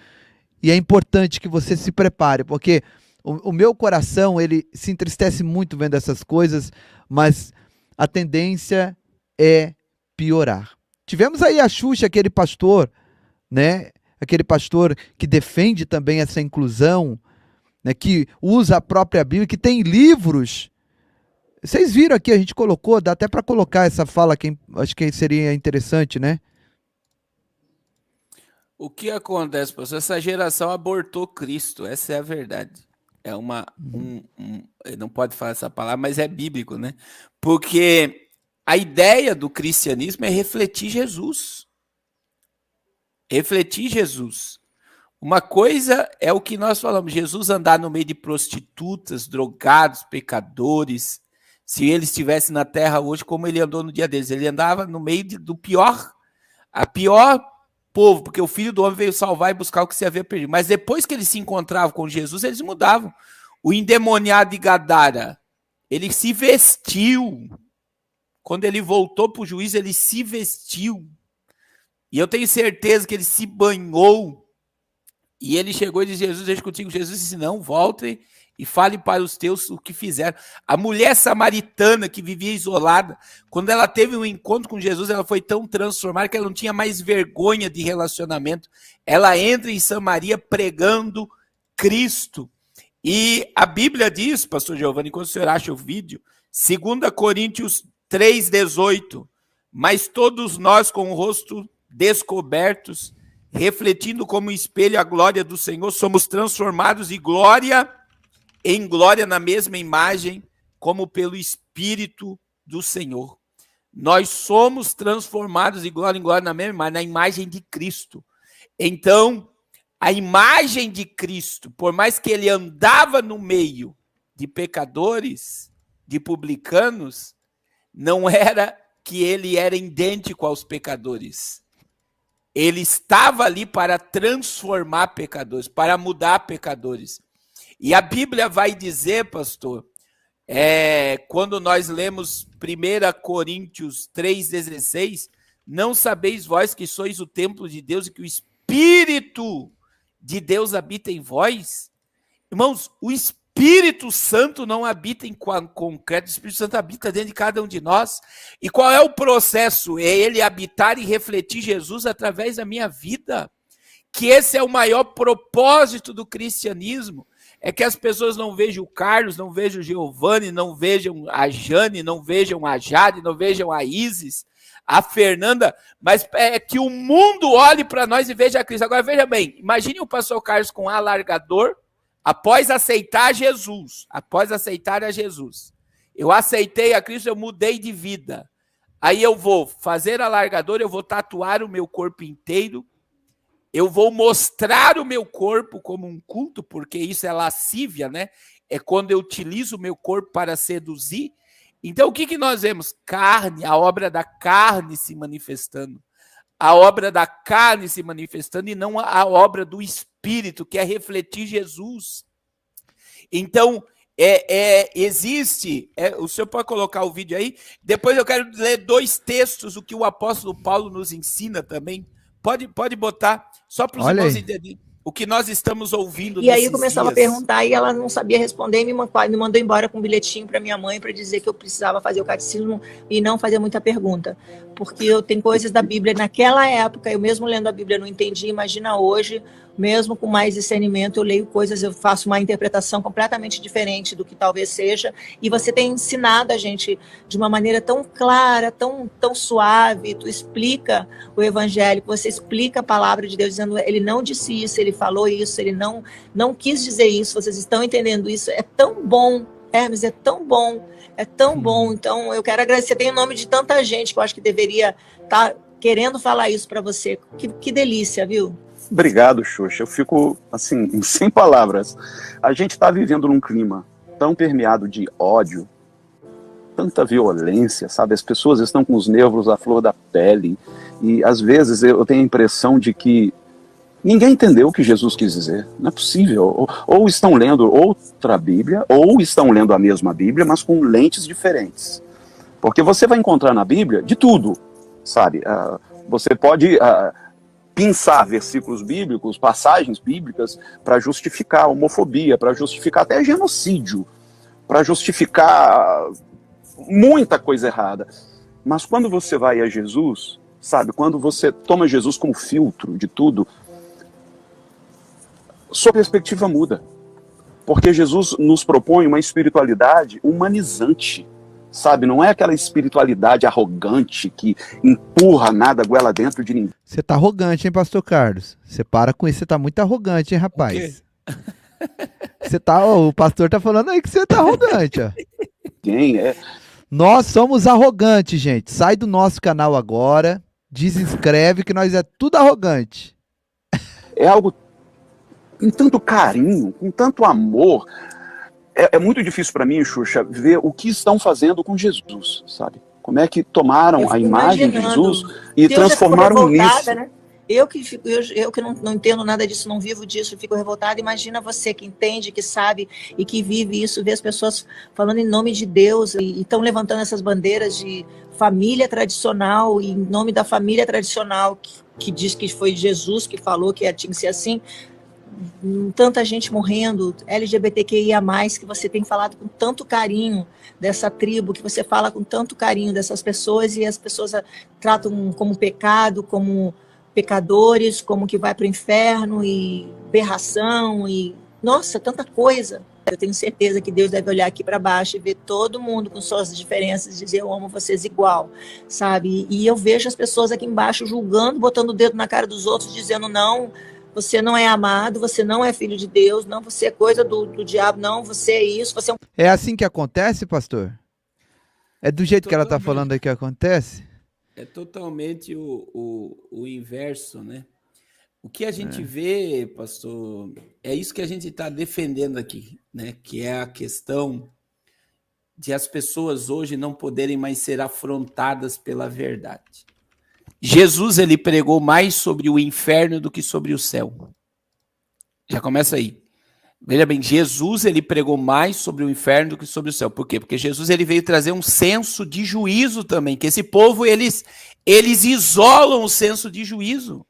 e é importante que você se prepare, porque o meu coração, ele se entristece muito vendo essas coisas, mas a tendência é piorar. Tivemos aí a Xuxa, aquele pastor, né? Aquele pastor que defende também essa inclusão, né? Que usa a própria Bíblia, que tem livros. Vocês viram aqui, a gente colocou, dá até para colocar essa fala, que acho que seria interessante, né? O que acontece, pastor? Essa geração abortou Cristo, essa é a verdade. É não pode falar essa palavra, mas é bíblico, né? Porque a ideia do cristianismo é refletir Jesus. Refletir Jesus. Uma coisa é o que nós falamos, Jesus andar no meio de prostitutas, drogados, pecadores. Se ele estivesse na terra hoje, como ele andou no dia deles, ele andava no meio do pior povo, porque o Filho do Homem veio salvar e buscar o que se havia perdido. Mas depois que eles se encontravam com Jesus, eles mudavam. O endemoniado de Gadara, ele se vestiu. Quando ele voltou para o juízo, ele se vestiu. E eu tenho certeza que ele se banhou. E ele chegou e disse, Jesus, deixa contigo. Jesus disse, não, voltem e fale para os teus o que fizeram. A mulher samaritana que vivia isolada, quando ela teve um encontro com Jesus, ela foi tão transformada que ela não tinha mais vergonha de relacionamento. Ela entra em Samaria pregando Cristo. E a Bíblia diz, pastor Giovanni, quando o senhor acha o vídeo, 2 Coríntios 3,18, mas todos nós com o rosto descobertos, refletindo como espelho a glória do Senhor, somos transformados de glória em glória na mesma imagem, como pelo Espírito do Senhor. Nós somos transformados de glória em glória na mesma imagem, na imagem de Cristo. Então, a imagem de Cristo, por mais que ele andava no meio de pecadores, de publicanos, não era que ele era idêntico aos pecadores. Ele estava ali para transformar pecadores, para mudar pecadores. E a Bíblia vai dizer, pastor, quando nós lemos 1 Coríntios 3,16, não sabeis vós que sois o templo de Deus e que o Espírito de Deus habita em vós? Irmãos, o Espírito Santo não habita em concreto, o Espírito Santo habita dentro de cada um de nós. E qual é o processo? É ele habitar e refletir Jesus através da minha vida. Que esse é o maior propósito do cristianismo. É que as pessoas não vejam o Carlos, não vejam o Giovanni, não vejam a Jane, não vejam a Jade, não vejam a Isis, a Fernanda, mas é que o mundo olhe para nós e veja a Cristo. Agora veja bem, imagine o pastor Carlos com um alargador, após aceitar Jesus, eu aceitei a Cristo, eu mudei de vida. Aí eu vou fazer alargador, eu vou tatuar o meu corpo inteiro, eu vou mostrar o meu corpo como um culto, porque isso é lascívia, né? É quando eu utilizo o meu corpo para seduzir. Então, o que nós vemos? Carne, a obra da carne se manifestando. A obra da carne se manifestando e não a obra do Espírito, que é refletir Jesus. Então, existe... o senhor pode colocar o vídeo aí? Depois eu quero ler 2 textos, o que o apóstolo Paulo nos ensina também. Pode botar, só para os irmãos entenderem o que nós estamos ouvindo. E aí eu começava a perguntar e ela não sabia responder e me mandou embora com um bilhetinho para minha mãe para dizer que eu precisava fazer o catecismo e não fazer muita pergunta. Porque eu tenho coisas da Bíblia, naquela época, eu mesmo lendo a Bíblia não entendi, imagina hoje, mesmo com mais discernimento, eu leio coisas, eu faço uma interpretação completamente diferente do que talvez seja, e você tem ensinado a gente de uma maneira tão clara, tão suave, tu explica o evangelho, você explica a palavra de Deus, dizendo, ele não disse isso, ele falou isso, ele não quis dizer isso, vocês estão entendendo isso, é tão bom, Hermes, é tão bom, então eu quero agradecer, tem o nome de tanta gente que eu acho que deveria estar querendo falar isso para você, que delícia, viu? Obrigado, Xuxa. Eu fico, assim, sem palavras. A gente está vivendo num clima tão permeado de ódio, tanta violência, sabe? As pessoas estão com os nervos à flor da pele. E, às vezes, eu tenho a impressão de que Ninguém entendeu o que Jesus quis dizer. Não é possível. Ou estão lendo outra Bíblia, ou estão lendo a mesma Bíblia, mas com lentes diferentes. Porque você vai encontrar na Bíblia de tudo, sabe? Você pode pensar versículos bíblicos, passagens bíblicas, para justificar a homofobia, para justificar até genocídio, para justificar muita coisa errada. Mas quando você vai a Jesus, sabe? Quando você toma Jesus como filtro de tudo, sua perspectiva muda. Porque Jesus nos propõe uma espiritualidade humanizante, sabe? Não é aquela espiritualidade arrogante que empurra nada goela dentro de ninguém. Você tá arrogante, hein, pastor Carlos? Você para com isso, você tá muito arrogante, hein, rapaz? Você tá, o pastor tá falando aí que você tá arrogante, ó. Quem é? Nós somos arrogantes, gente. Sai do nosso canal agora, desinscreve que nós é tudo arrogante. É algo com tanto carinho, com tanto amor. É muito difícil para mim, Xuxa, ver o que estão fazendo com Jesus, sabe? Como é que tomaram a imagem de Jesus e Deus transformaram nisso. Né? Eu que não entendo nada disso, não vivo disso, fico revoltada. Imagina você que entende, que sabe e que vive isso, vê as pessoas falando em nome de Deus e estão levantando essas bandeiras de família tradicional, e em nome da família tradicional que diz que foi Jesus que falou que tinha que ser assim. Tanta gente morrendo, LGBTQIA+, que você tem falado com tanto carinho dessa tribo, que você fala com tanto carinho dessas pessoas, e as pessoas tratam como pecado, como pecadores, como que vai para o inferno, e berração, e nossa, tanta coisa. Eu tenho certeza que Deus deve olhar aqui para baixo e ver todo mundo com suas diferenças e dizer: eu amo vocês igual, sabe? E eu vejo as pessoas aqui embaixo julgando, botando o dedo na cara dos outros, dizendo: não, você não é amado, você não é filho de Deus, não, você é coisa do diabo, não, você é isso, você é um... É assim que acontece, pastor? É do jeito que ela tá falando aí que acontece? É totalmente o inverso, né? O que a gente vê, pastor, é isso que a gente está defendendo aqui, né? Que é a questão de as pessoas hoje não poderem mais ser afrontadas pela verdade. Jesus, ele pregou mais sobre o inferno do que sobre o céu. Já começa aí. Veja bem, Jesus, ele pregou mais sobre o inferno do que sobre o céu. Por quê? Porque Jesus, ele veio trazer um senso de juízo também, que esse povo, eles isolam o senso de juízo.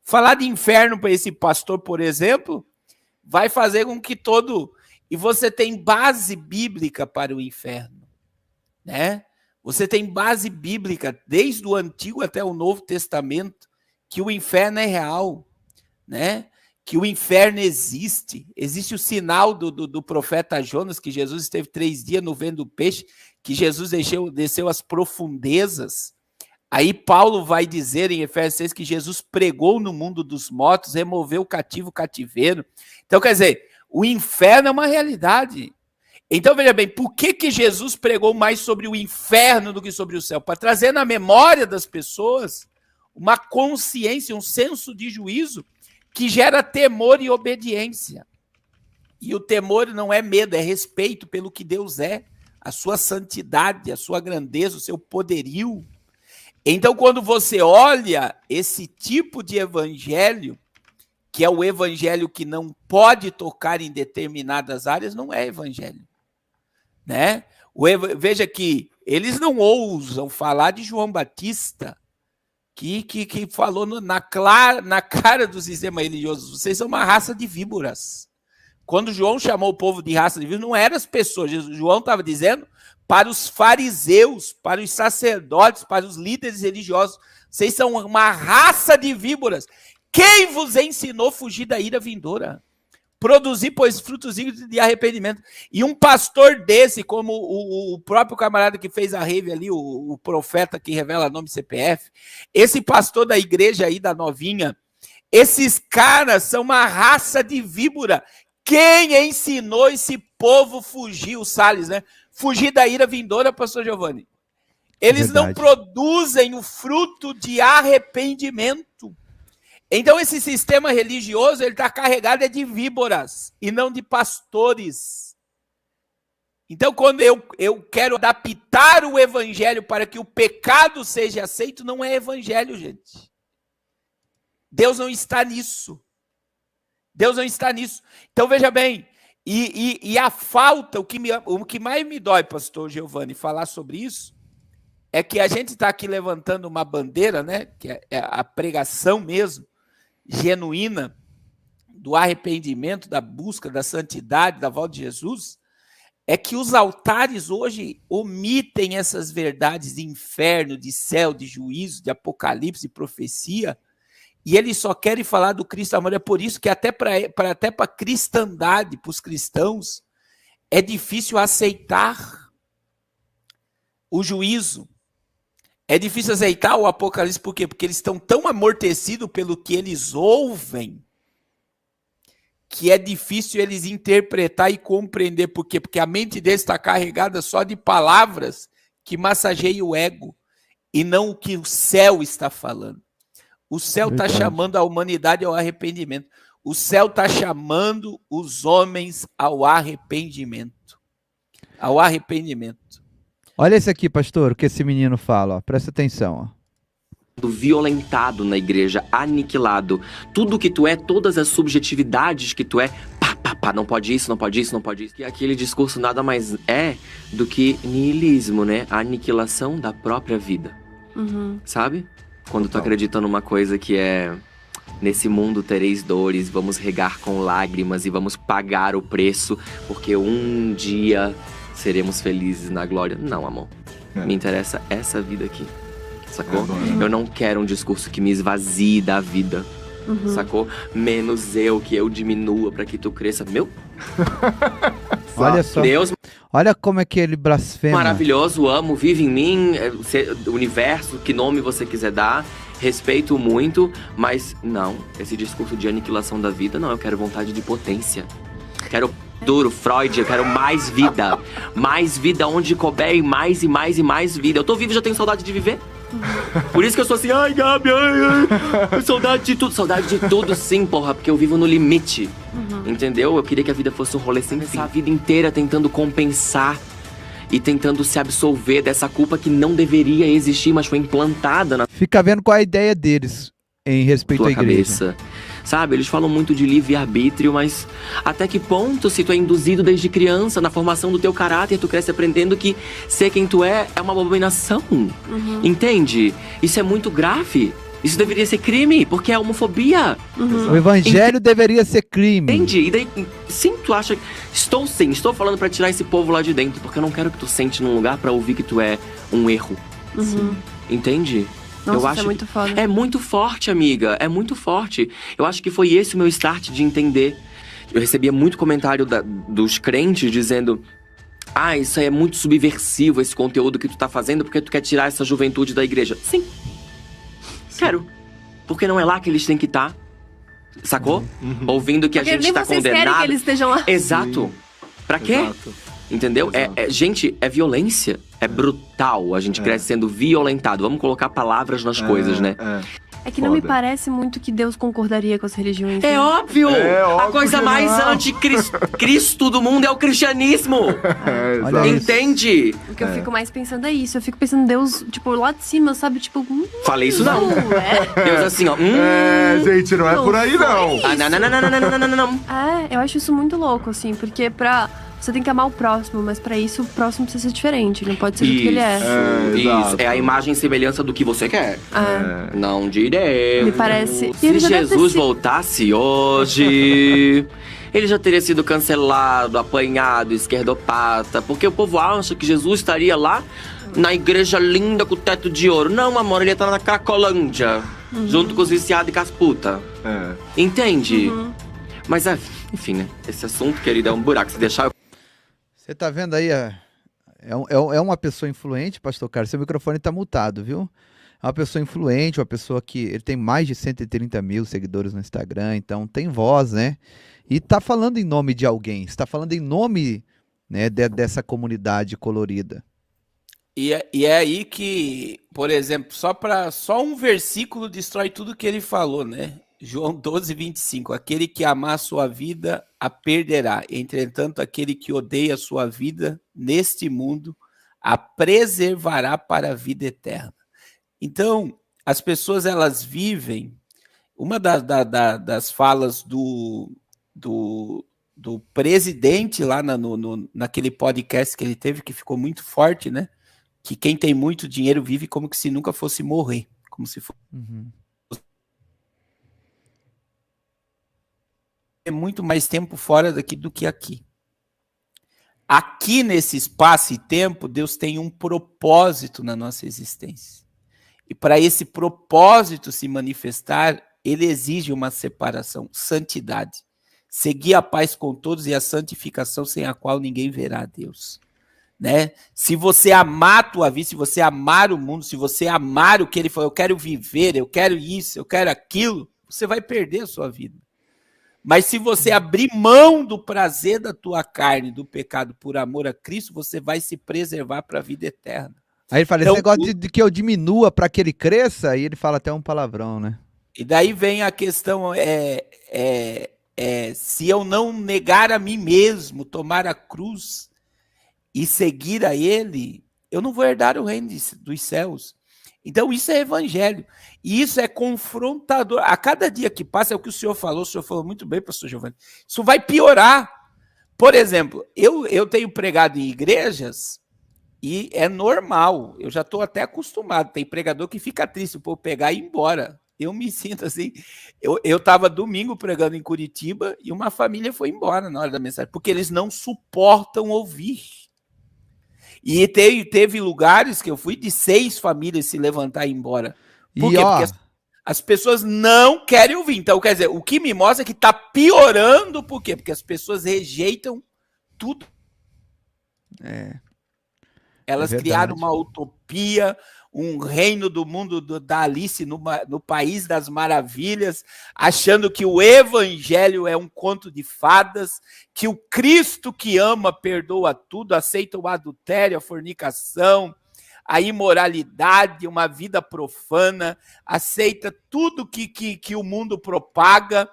Falar de inferno para esse pastor, por exemplo, vai fazer com que todo... E você tem base bíblica para o inferno, né? Você tem base bíblica, desde o Antigo até o Novo Testamento, que o inferno é real, né? Que o inferno existe. Existe o sinal do profeta Jonas, que Jesus esteve 3 dias no ventre do peixe, que Jesus desceu às profundezas. Aí Paulo vai dizer em Efésios 6 que Jesus pregou no mundo dos mortos, removeu o cativeiro. Então, quer dizer, o inferno é uma realidade. Então, veja bem, por que Jesus pregou mais sobre o inferno do que sobre o céu? Para trazer na memória das pessoas uma consciência, um senso de juízo que gera temor e obediência. E o temor não é medo, é respeito pelo que Deus é, a sua santidade, a sua grandeza, o seu poderio. Então, quando você olha esse tipo de evangelho, que é o evangelho que não pode tocar em determinadas áreas, não é evangelho. Né? Veja que eles não ousam falar de João Batista, que falou na cara dos sistemas religiosos: vocês são uma raça de víboras. Quando João chamou o povo de raça de víboras, não eram as pessoas. João estava dizendo para os fariseus, para os sacerdotes, para os líderes religiosos: vocês são uma raça de víboras. Quem vos ensinou a fugir da ira vindoura? Produzir, pois, frutos de arrependimento. E um pastor desse, como o próprio camarada que fez a rave ali, o profeta que revela nome CPF, esse pastor da igreja aí, da novinha, esses caras são uma raça de víbora. Quem ensinou esse povo a fugir, o Salles, né? Fugir da ira vindoura, pastor Giovanni. Eles não produzem o fruto de arrependimento. Então, esse sistema religioso, ele está carregado de víboras e não de pastores. Então, quando eu quero adaptar o evangelho para que o pecado seja aceito, não é evangelho, gente. Deus não está nisso. Deus não está nisso. Então, veja bem, e a falta, o que mais me dói, pastor Giovanni, falar sobre isso, é que a gente está aqui levantando uma bandeira, né, que é a pregação mesmo, genuína, do arrependimento, da busca, da santidade, da volta de Jesus, é que os altares hoje omitem essas verdades de inferno, de céu, de juízo, de apocalipse, de profecia, e eles só querem falar do Cristo amor. É por isso que até para a cristandade, para os cristãos, é difícil aceitar o juízo. É difícil aceitar o apocalipse, por quê? Porque eles estão tão amortecidos pelo que eles ouvem, que é difícil eles interpretar e compreender. Por quê? Porque a mente deles está carregada só de palavras que massageiam o ego, e não o que o céu está falando. O céu está chamando a humanidade ao arrependimento. O céu está chamando os homens ao arrependimento. Ao arrependimento. Olha esse aqui, pastor, o que esse menino fala, ó. Presta atenção, ó. Violentado na igreja, aniquilado. Tudo que tu é, todas as subjetividades que tu é, pá, não pode isso, não pode isso, não pode isso. E aquele discurso nada mais é do que niilismo, né? A aniquilação da própria vida. Sabe? Quando tu acredita numa coisa que é: nesse mundo tereis dores, vamos regar com lágrimas e vamos pagar o preço, porque um dia seremos felizes na glória. Não, amor. Me interessa essa vida aqui. Sacou? Eu não quero um discurso que me esvazie da vida. Sacou? Menos eu, que eu diminua pra que tu cresça. Meu... Olha só. Deus... Olha como é que ele blasfema. Maravilhoso, amo, vive em mim, universo, que nome você quiser dar, respeito muito, mas não, esse discurso de aniquilação da vida, não, eu quero vontade de potência. Quero duro, Freud, eu quero mais vida onde couber, e mais vida. Eu tô vivo e já tenho saudade de viver. Por isso que eu sou assim, ai, Gabi, ai, saudade de tudo sim, porra, porque eu vivo no limite. Entendeu? Eu queria que a vida fosse um rolê sem fim. A vida inteira tentando compensar e tentando se absolver dessa culpa que não deveria existir, mas foi implantada na... Fica vendo qual é a ideia deles em respeito à igreja. Cabeça. Sabe, eles falam muito de livre-arbítrio, mas até que ponto, se tu é induzido desde criança na formação do teu caráter, tu cresce aprendendo que ser quem tu é uma abominação. Entende? Isso é muito grave. Isso deveria ser crime, porque é homofobia. O evangelho deveria ser crime. Entende? E daí, sim, tu acha... Estou falando pra tirar esse povo lá de dentro, porque eu não quero que tu sente num lugar pra ouvir que tu é um erro. Entende? Nossa, eu acho isso é muito foda. É muito forte, amiga. É muito forte. Eu acho que foi esse o meu start de entender. Eu recebia muito comentário dos crentes dizendo: ah, isso aí é muito subversivo, esse conteúdo que tu tá fazendo, porque tu quer tirar essa juventude da igreja. Sim. Quero. Porque não é lá que eles têm que estar. Sacou? Ouvindo que porque a gente nem tá vocês condenado. querem que eles estejam lá. Exato. Pra quê? Exato. Entendeu? Gente, é violência. É brutal. A gente cresce sendo violentado. Vamos colocar palavras nas coisas, né? É que não me parece muito que Deus concordaria com as religiões. É né? óbvio! A coisa mais anticristo do mundo é o cristianismo! Entende? O que eu fico mais pensando é isso. Eu fico pensando, Deus, tipo, lá de cima, sabe? Tipo, falei isso não. Deus assim, ó. Gente, não é por aí não. Não. Eu acho isso muito louco, assim, porque você tem que amar o próximo, mas pra isso o próximo precisa ser diferente, não pode ser do que ele é. Isso, é a imagem e semelhança do que você quer. Não direi. Me parece. Se Jesus voltasse hoje, ele já teria sido cancelado, apanhado, esquerdopata, porque o povo acha que Jesus estaria lá na igreja linda com o teto de ouro. Não, amor, ele ia estar na Cracolândia, junto com os viciados e com as putas. Entende? Mas, enfim, né? Esse assunto, querido, é um buraco. Se deixar... Você tá vendo aí, é uma pessoa influente, pastor Carlos, seu microfone tá mutado, viu? É uma pessoa influente, uma pessoa que ele tem mais de 130 mil seguidores no Instagram, então tem voz, né? E tá falando em nome de alguém, está falando em nome, né, dessa comunidade colorida. E é aí que, por exemplo, só um versículo destrói tudo que ele falou, né? João 12, 25. Aquele que amar a sua vida, a perderá. Entretanto, aquele que odeia a sua vida neste mundo, a preservará para a vida eterna. Então, as pessoas, elas vivem... Uma das falas do do presidente lá naquele podcast que ele teve, que ficou muito forte, né? Que quem tem muito dinheiro vive como que se nunca fosse morrer. Como se fosse... É muito mais tempo fora daqui do que aqui. Aqui nesse espaço e tempo, Deus tem um propósito na nossa existência. E para esse propósito se manifestar, ele exige uma separação, santidade. Seguir a paz com todos e a santificação sem a qual ninguém verá a Deus. Né? Se você amar a tua vida, se você amar o mundo, se você amar o que ele falou, eu quero viver, eu quero isso, eu quero aquilo, você vai perder a sua vida. Mas se você abrir mão do prazer da tua carne, do pecado, por amor a Cristo, você vai se preservar para a vida eterna. Aí ele fala, então, esse negócio de que eu diminua para que ele cresça, e ele fala até um palavrão, né? E daí vem a questão, se eu não negar a mim mesmo, tomar a cruz e seguir a ele, eu não vou herdar o reino dos céus. Então isso é evangelho, e isso é confrontador. A cada dia que passa, é o que o senhor falou muito bem, pastor Giovanni, isso vai piorar. Por exemplo, eu tenho pregado em igrejas, e é normal, eu já estou até acostumado, tem pregador que fica triste por pegar e ir embora. Eu me sinto assim, eu estava domingo pregando em Curitiba, e uma família foi embora na hora da mensagem, porque eles não suportam ouvir. E teve lugares que eu fui de 6 famílias se levantar e ir embora. Por quê? Porque as pessoas não querem ouvir. Então, quer dizer, o que me mostra é que está piorando. Por quê? Porque as pessoas rejeitam tudo. Elas criaram uma utopia, um reino do mundo da Alice no País das Maravilhas, achando que o evangelho é um conto de fadas, que o Cristo que ama perdoa tudo, aceita o adultério, a fornicação, a imoralidade, uma vida profana, aceita tudo que o mundo propaga,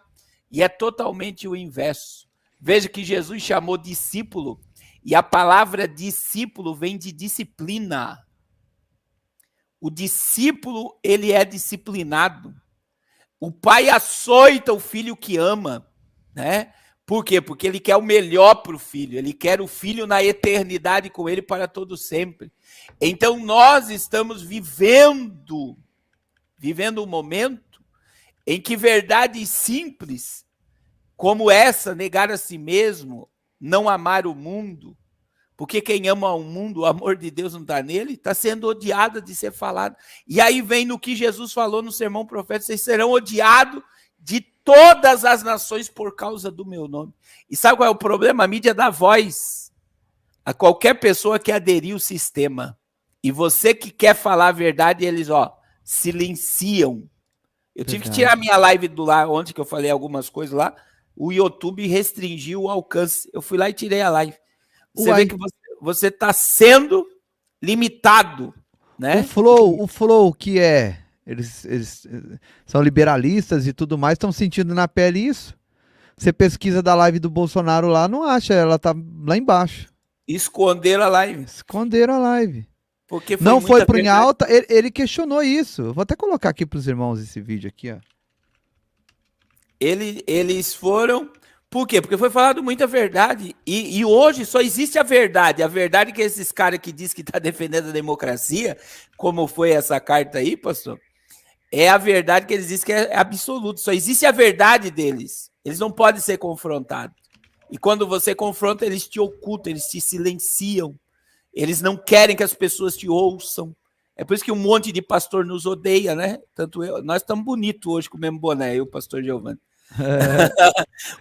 e é totalmente o inverso. Veja que Jesus chamou discípulo, e a palavra discípulo vem de disciplina. O discípulo, ele é disciplinado. O pai açoita o filho que ama, né? Por quê? Porque ele quer o melhor para o filho. Ele quer o filho na eternidade com ele para todo sempre. Então, nós estamos vivendo um momento em que verdades simples, como essa, negar a si mesmo, não amar o mundo, porque quem ama o mundo, o amor de Deus não está nele, está sendo odiado de ser falado. E aí vem no que Jesus falou no sermão profético, vocês serão odiados de todas as nações por causa do meu nome. E sabe qual é o problema? A mídia dá voz a qualquer pessoa que aderir ao sistema. E você que quer falar a verdade, eles, silenciam. Eu tive que tirar minha live do lá, ontem que eu falei algumas coisas lá, o YouTube restringiu o alcance. Eu fui lá e tirei a live. Você vê que você está sendo limitado, né? O Flow que eles são liberalistas e tudo mais, estão sentindo na pele isso. Você pesquisa da live do Bolsonaro lá, não acha, ela tá lá embaixo. Esconderam a live. Esconderam a live. Porque não foi por em alta, ele questionou isso. Eu vou até colocar aqui para os irmãos esse vídeo aqui, ó. Eles foram... Por quê? Porque foi falado muita verdade. E hoje só existe a verdade. A verdade que esses caras que dizem que estão defendendo a democracia, como foi essa carta aí, pastor, é a verdade que eles dizem que é absoluta. Só existe a verdade deles. Eles não podem ser confrontados. E quando você confronta, eles te ocultam, eles te silenciam. Eles não querem que as pessoas te ouçam. É por isso que um monte de pastor nos odeia, né? Nós estamos bonitos hoje com o mesmo boné, eu, pastor Giovanni.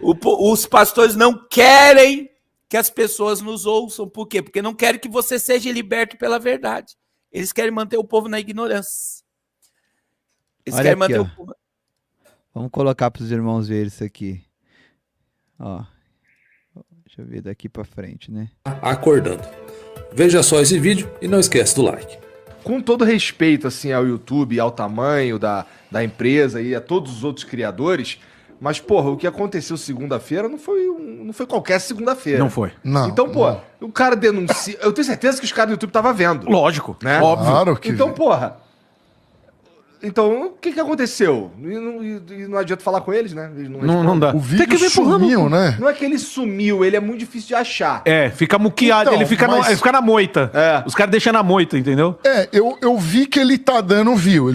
Os pastores não querem que as pessoas nos ouçam. Por quê? Porque não querem que você seja liberto pela verdade. Eles querem manter o povo na ignorância. Eles querem manter o povo... Vamos colocar para os irmãos verem isso aqui. Ó. Deixa eu ver daqui para frente, né? Acordando. Veja só esse vídeo e não esquece do like. Com todo respeito assim ao YouTube, ao tamanho da empresa e a todos os outros criadores, mas, porra, o que aconteceu segunda-feira não foi qualquer segunda-feira. Não foi. Não. Então, o cara denuncia... Eu tenho certeza que os caras do YouTube estavam vendo. Lógico, né? óbvio. Claro que... Então, porra, Então, o que aconteceu? E não adianta falar com eles, né? Eles Não dá. O vídeo sumiu, né? Não é que ele sumiu, ele é muito difícil de achar. Fica muqueado, Então, ele fica na moita. Os caras deixam na moita, entendeu? Eu vi que ele tá dando view.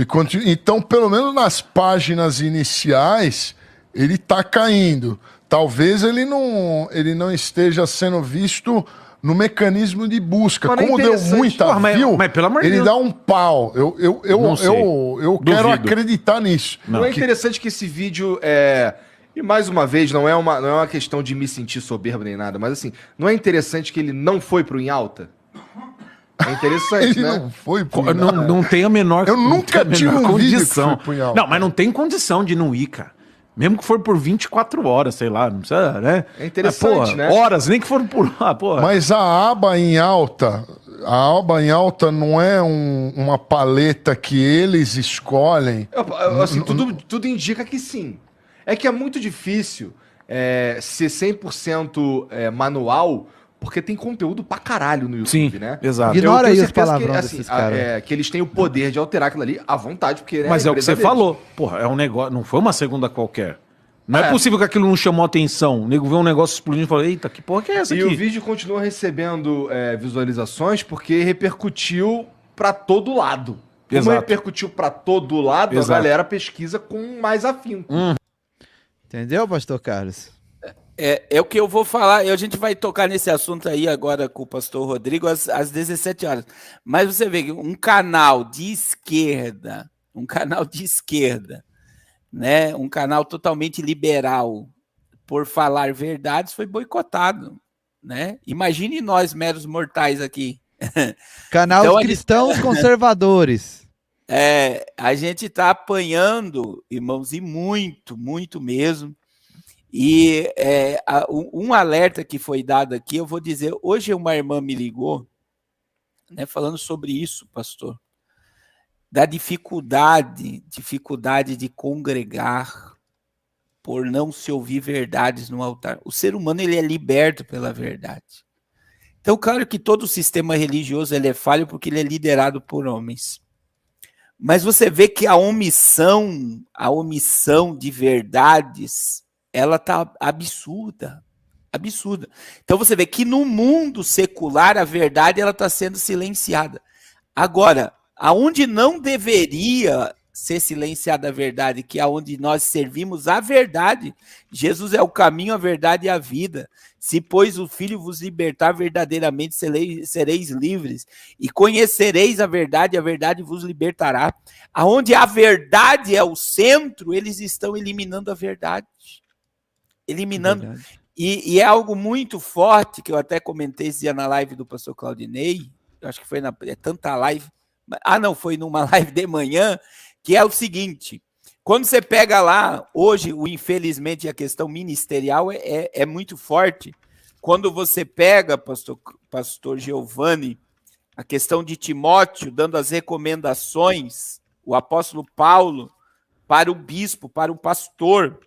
Então, pelo menos nas páginas iniciais, ele tá caindo. Talvez ele não esteja sendo visto no mecanismo de busca. Mas como deu muita view, mas pelo amor de ele Deus. dá um pau. Eu quero acreditar nisso. Não é interessante que esse vídeo E mais uma vez, não é uma questão de me sentir soberbo nem nada, mas assim, não é interessante que ele não foi pro Em Alta? É interessante, Ele né? não foi pro Em Alta. Não tem a menor Eu nunca tive um vídeo que condição. foi pro Em Alta. Não, mas não tem condição de não ir, cara. Mesmo que for por 24 horas, sei lá, não precisa, né? É interessante, porra, né? Horas, nem que for por porra. Mas a aba em alta não é uma paleta que eles escolhem. Assim, tudo indica que sim. É que é muito difícil ser 100% manual, porque tem conteúdo pra caralho no YouTube, né? Exato. Ignora aí os palavrões que, desses caras. que eles têm o poder de alterar aquilo ali à vontade, porque Mas é o que você falou. Porra, é um negócio. Não foi uma segunda qualquer. Não é possível que aquilo não chamou atenção. O nego vê um negócio explodindo e fala: eita, que porra que é essa aqui? E o vídeo continua recebendo visualizações porque repercutiu pra todo lado. Como Exato. repercutiu pra todo lado, Exato. a galera pesquisa com mais afinco. Entendeu, pastor Carlos? É o que eu vou falar, a gente vai tocar nesse assunto aí agora com o pastor Rodrigo às 17 horas. Mas você vê que um canal de esquerda, né, um canal totalmente liberal, por falar verdades, foi boicotado, né? Imagine nós, meros mortais aqui. Canal Então, dos cristãos conservadores. A gente está apanhando, irmãos, e muito, muito mesmo. E um alerta que foi dado aqui, eu vou dizer, hoje uma irmã me ligou, né, falando sobre isso, pastor, da dificuldade de congregar por não se ouvir verdades no altar. O ser humano, ele é liberto pela verdade. Então, claro que todo o sistema religioso ele é falho porque ele é liderado por homens. Mas você vê que a omissão de verdades, ela tá absurda. Então você vê que no mundo secular a verdade ela está sendo silenciada. Agora, aonde não deveria ser silenciada a verdade, que é onde nós servimos a verdade, Jesus é o caminho, a verdade e a vida. Se, pois, o Filho vos libertar, verdadeiramente sereis livres, e conhecereis a verdade vos libertará. Aonde a verdade é o centro, eles estão eliminando a verdade. Eliminando. E é algo muito forte, que eu até comentei esse dia na live do pastor Claudinei, eu acho que foi tanta live, não, foi numa live de manhã, que é o seguinte, quando você pega lá, hoje, infelizmente, a questão ministerial é muito forte, quando você pega, pastor Giovanni, a questão de Timóteo, dando as recomendações, o apóstolo Paulo, para o bispo, para o pastor,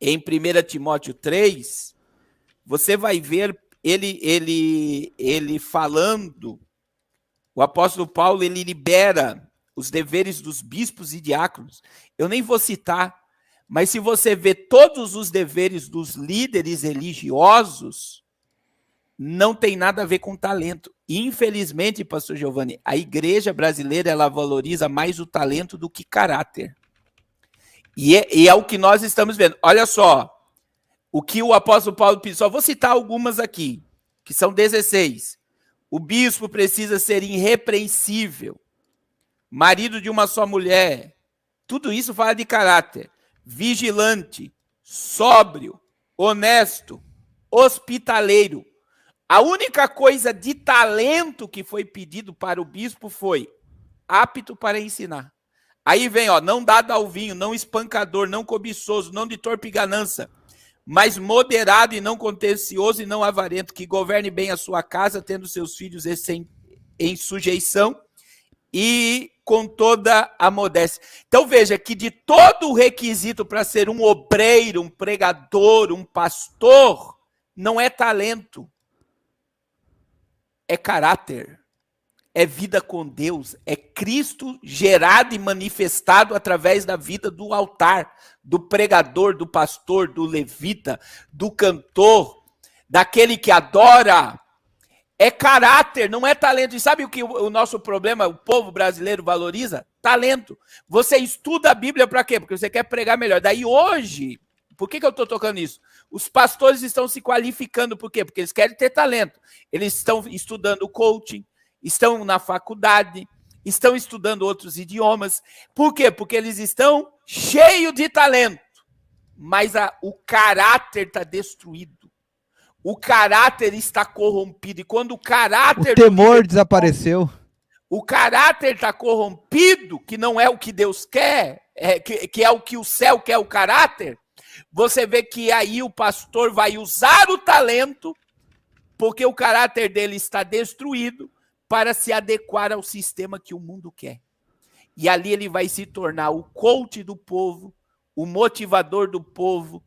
em 1 Timóteo 3, você vai ver ele falando, o apóstolo Paulo, ele libera os deveres dos bispos e diáconos. Eu nem vou citar, mas se você vê todos os deveres dos líderes religiosos, não tem nada a ver com talento. Infelizmente, pastor Giovanni, a igreja brasileira, ela valoriza mais o talento do que caráter. E é o que nós estamos vendo. Olha só, o que o apóstolo Paulo pediu, só vou citar algumas aqui, que são 16. O bispo precisa ser irrepreensível, marido de uma só mulher. Tudo isso fala de caráter. Vigilante, sóbrio, honesto, hospitaleiro. A única coisa de talento que foi pedido para o bispo foi apto para ensinar. Aí vem, não dado ao vinho, não espancador, não cobiçoso, não de torpe e ganância, mas moderado e não contencioso e não avarento, que governe bem a sua casa, tendo seus filhos em sujeição e com toda a modéstia. Então veja que de todo o requisito para ser um obreiro, um pregador, um pastor, não é talento, é caráter. é vida com Deus, é Cristo gerado e manifestado através da vida do altar, do pregador, do pastor, do levita, do cantor, daquele que adora. É caráter, não é talento. E sabe o que o nosso problema, o povo brasileiro valoriza? Talento. Você estuda a Bíblia para quê? Porque você quer pregar melhor. Daí hoje, por que eu estou tocando isso? Os pastores estão se qualificando, por quê? Porque eles querem ter talento. Eles estão estudando coaching, estão na faculdade, estão estudando outros idiomas. Por quê? Porque eles estão cheios de talento. Mas o caráter está destruído. O caráter está corrompido. E quando o caráter... O temor desapareceu. O caráter está corrompido, que não é o que Deus quer, que é o que o céu quer, o caráter. Você vê que aí o pastor vai usar o talento, porque o caráter dele está destruído, para se adequar ao sistema que o mundo quer. E ali ele vai se tornar o coach do povo, o motivador do povo,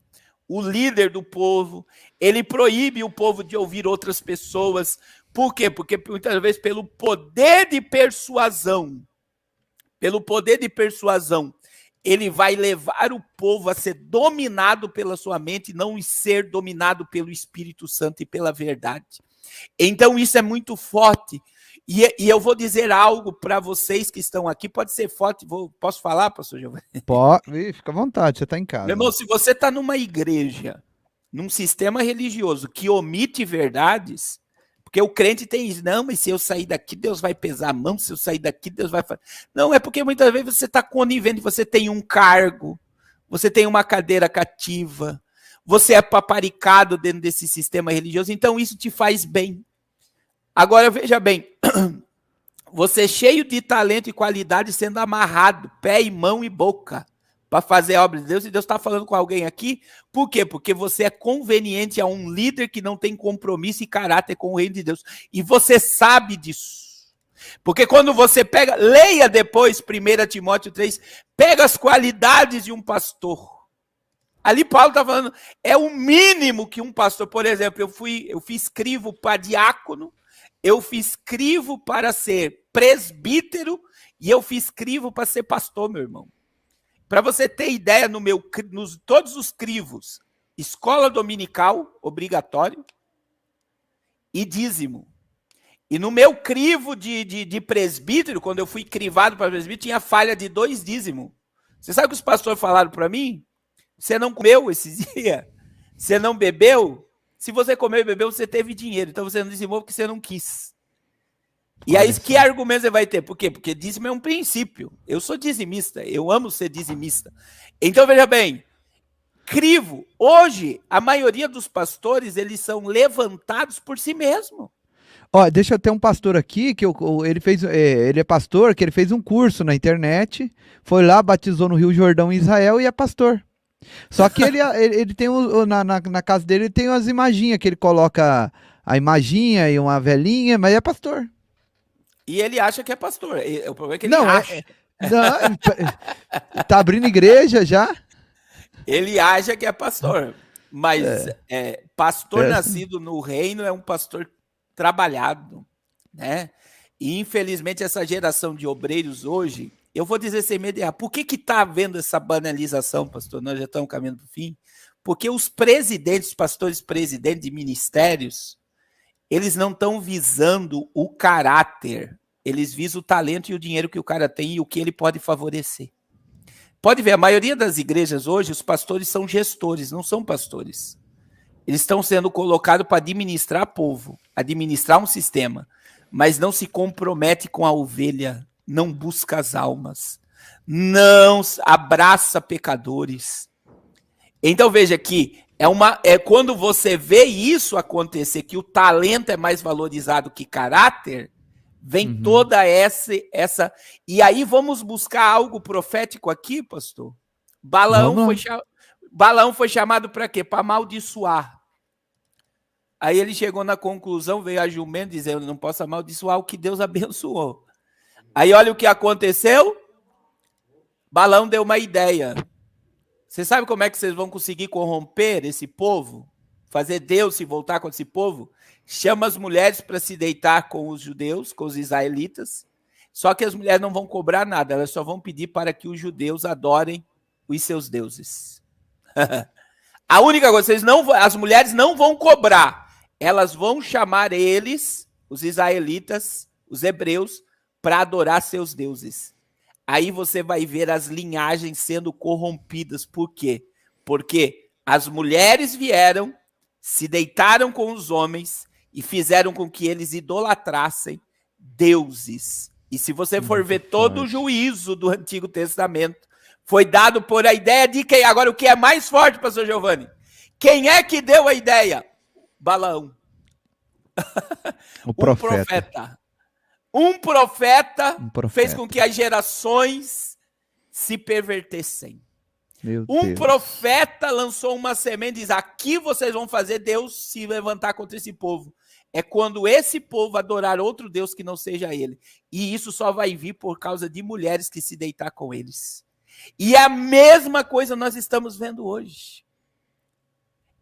o líder do povo. Ele proíbe o povo de ouvir outras pessoas. Por quê? Porque muitas vezes pelo poder de persuasão, ele vai levar o povo a ser dominado pela sua mente e não ser dominado pelo Espírito Santo e pela verdade. Então isso é muito forte. E eu vou dizer algo para vocês que estão aqui, pode ser forte, posso falar, pastor Giovanni? Pode, fica à vontade, você está em casa. Meu irmão, se você está numa igreja, num sistema religioso que omite verdades, porque o crente tem isso, não, mas se eu sair daqui, Deus vai pesar a mão, se eu sair daqui, Deus vai fazer. Não, é porque muitas vezes você está conivente, você tem um cargo, você tem uma cadeira cativa, você é paparicado dentro desse sistema religioso, então isso te faz bem. Agora, veja bem, você cheio de talento e qualidade sendo amarrado, pé e mão e boca, para fazer a obra de Deus, e Deus está falando com alguém aqui, por quê? Porque você é conveniente a um líder que não tem compromisso e caráter com o reino de Deus, e você sabe disso, porque quando você pega, leia depois 1 Timóteo 3, pega as qualidades de um pastor, ali Paulo está falando, é o mínimo que um pastor, por exemplo, eu fiz crivo para diácono, eu fiz crivo para ser presbítero e eu fiz crivo para ser pastor, meu irmão. Para você ter ideia, nos todos os crivos, escola dominical, obrigatório, e dízimo. E no meu crivo de presbítero, quando eu fui crivado para presbítero, tinha falha de 2 dízimos. Você sabe o que os pastores falaram para mim? Você não comeu esses dias? Você não bebeu? Se você comeu e bebeu, você teve dinheiro. Então você não dizimou porque você não quis. E aí, que argumento você vai ter? Por quê? Porque dízimo é um princípio. Eu sou dizimista. Eu amo ser dizimista. Então, veja bem. Crivo. Hoje, a maioria dos pastores, eles são levantados por si mesmo. Ó, deixa eu ter um pastor aqui, que ele é pastor, que ele fez um curso na internet, foi lá, batizou no Rio Jordão, em Israel, e é pastor. Só que ele tem, na casa dele, ele tem umas imaginhas, que ele coloca a imaginha e uma velhinha, mas é pastor. E ele acha que é pastor. O problema é que ele não, acha. Tá abrindo igreja já? Ele acha que é pastor. Mas pastor nascido no reino é um pastor trabalhado, né? E infelizmente essa geração de obreiros hoje, eu vou dizer sem medo de errar, por que está havendo essa banalização, pastor? Nós já estamos caminhando para o fim. Porque os presidentes, pastores presidentes de ministérios, eles não estão visando o caráter, eles visam o talento e o dinheiro que o cara tem e o que ele pode favorecer. Pode ver, a maioria das igrejas hoje, os pastores são gestores, não são pastores. Eles estão sendo colocados para administrar povo, administrar um sistema, mas não se compromete com a ovelha, não busca as almas, não abraça pecadores. Então veja que é quando você vê isso acontecer, que o talento é mais valorizado que caráter, vem toda essa... E aí vamos buscar algo profético aqui, pastor? Balaão foi chamado para quê? Para amaldiçoar. Aí ele chegou na conclusão, veio a jumenta dizendo, não posso amaldiçoar o que Deus abençoou. Aí olha o que aconteceu. Balaão deu uma ideia. Você sabe como é que vocês vão conseguir corromper esse povo? fazer Deus se voltar contra esse povo, chama as mulheres para se deitar com os judeus, com os israelitas, só que as mulheres não vão cobrar nada, elas só vão pedir para que os judeus adorem os seus deuses. A única coisa, as mulheres não vão cobrar, elas vão chamar eles, os israelitas, os hebreus, para adorar seus deuses. Aí você vai ver as linhagens sendo corrompidas. Por quê? Porque as mulheres vieram, se deitaram com os homens e fizeram com que eles idolatrassem deuses. E se você for ver todo o juízo do Antigo Testamento, foi dado por a ideia de quem? Agora, o que é mais forte, pastor Giovanni? Quem é que deu a ideia? Balaão. O profeta. Um profeta fez com que as gerações se pervertessem. Um profeta lançou uma semente e diz: aqui vocês vão fazer Deus se levantar contra esse povo. É quando esse povo adorar outro Deus que não seja ele. E isso só vai vir por causa de mulheres que se deitar com eles. E a mesma coisa nós estamos vendo hoje.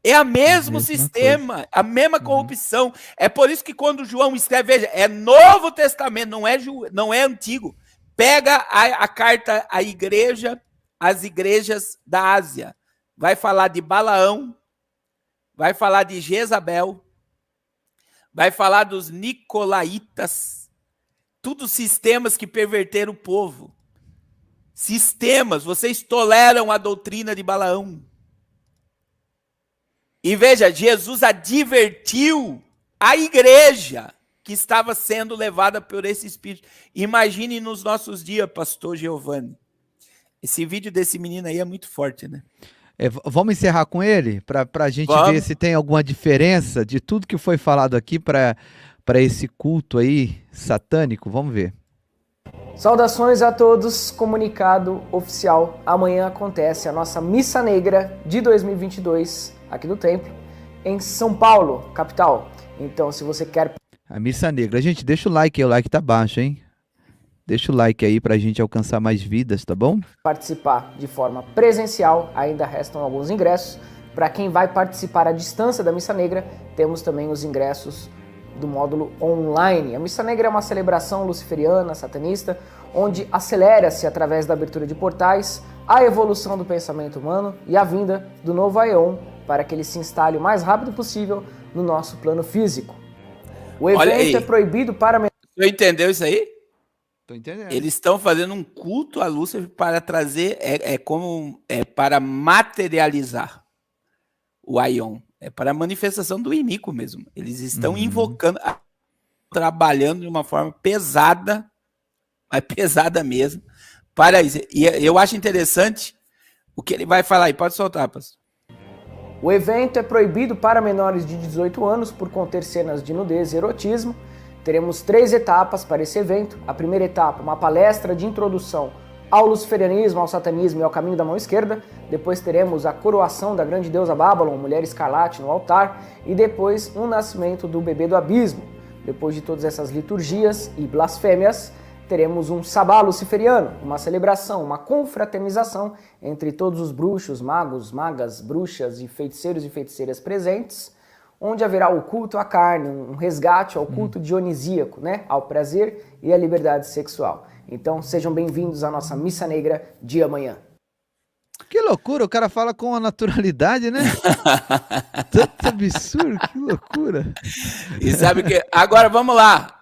É o mesmo sistema, a mesma corrupção. É por isso que quando João escreve, veja, é Novo Testamento, não é Antigo. Pega a carta à igreja, as igrejas da Ásia. Vai falar de Balaão, vai falar de Jezabel, vai falar dos Nicolaitas, tudo sistemas que perverteram o povo. Sistemas, vocês toleram a doutrina de Balaão. E veja, Jesus advertiu a igreja que estava sendo levada por esse espírito. Imagine nos nossos dias, pastor Giovanni. Esse vídeo desse menino aí é muito forte, né? Vamos encerrar com ele? Para a gente ver se tem alguma diferença de tudo que foi falado aqui para esse culto aí satânico. Vamos ver. Saudações a todos, comunicado oficial. Amanhã acontece a nossa Missa Negra de 2022 aqui no templo, em São Paulo, capital. Então, se você quer... A Missa Negra. Gente, deixa o like aí, o like tá baixo, hein? Deixa o like aí pra gente alcançar mais vidas, tá bom? Participar de forma presencial, ainda restam alguns ingressos. Para quem vai participar à distância da Missa Negra, temos também os ingressos do módulo online. A Missa Negra é uma celebração luciferiana, satanista, onde acelera-se através da abertura de portais a evolução do pensamento humano e a vinda do novo Aeon para que ele se instale o mais rápido possível no nosso plano físico. O evento é proibido para... Você entendeu isso aí? Tô entendendo. Eles estão fazendo um culto a Lúcifer para trazer, para materializar o Aeon. É para a manifestação do inimigo mesmo. Eles estão invocando, trabalhando de uma forma pesada, mas pesada mesmo, para isso. E eu acho interessante o que ele vai falar aí. Pode soltar, pastor. O evento é proibido para menores de 18 anos por conter cenas de nudez e erotismo. Teremos 3 etapas para esse evento. A primeira etapa, uma palestra de introdução ao luciferianismo, ao satanismo e ao caminho da mão esquerda. Depois teremos a coroação da grande deusa Babylon, mulher escarlate no altar. E depois o nascimento do bebê do abismo. Depois de todas essas liturgias e blasfêmias, teremos um sabá luciferiano, uma celebração, uma confraternização entre todos os bruxos, magos, magas, bruxas e feiticeiros e feiticeiras presentes, onde haverá o culto à carne, um resgate ao culto dionisíaco, né? Ao prazer e à liberdade sexual. Então, sejam bem-vindos à nossa Missa Negra de amanhã. Que loucura, o cara fala com a naturalidade, né? Tanto absurdo, que loucura. E sabe que... Agora, vamos lá.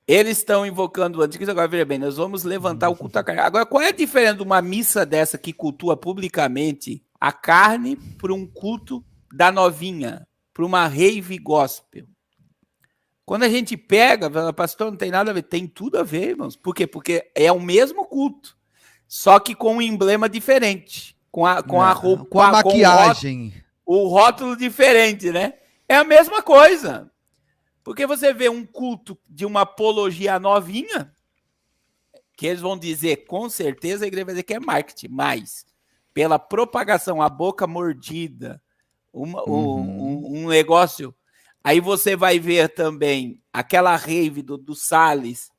Eles estão invocando o antigo, agora veja bem, nós vamos levantar o culto à carne. Agora, qual é a diferença de uma missa dessa que cultua publicamente a carne para um culto da novinha, para uma rave gospel? Quando a gente pega, pastor, não tem nada a ver, tem tudo a ver, irmãos. Por quê? Porque é o mesmo culto, só que com um emblema diferente, com a roupa, com a maquiagem, o rótulo diferente, né? É a mesma coisa. Porque você vê um culto de uma apologia novinha, que eles vão dizer, com certeza a igreja vai dizer que é marketing, mas pela propagação, a boca mordida, um negócio... Aí você vai ver também aquela rave do Salles,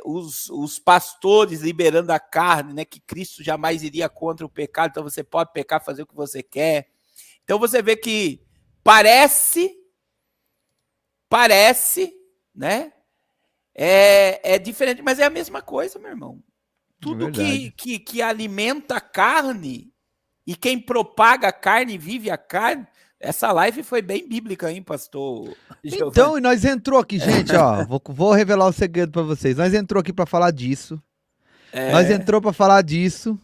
os pastores liberando a carne, né, que Cristo jamais iria contra o pecado, então você pode pecar, fazer o que você quer. Então você vê que parece, né? É diferente, mas é a mesma coisa, meu irmão. Tudo que alimenta a carne e quem propaga a carne vive a carne. Essa live foi bem bíblica, hein, pastor? Então, e nós entrou aqui, gente, ó, vou revelar o segredo para vocês. Nós entrou aqui para falar disso. Nós entrou para falar disso.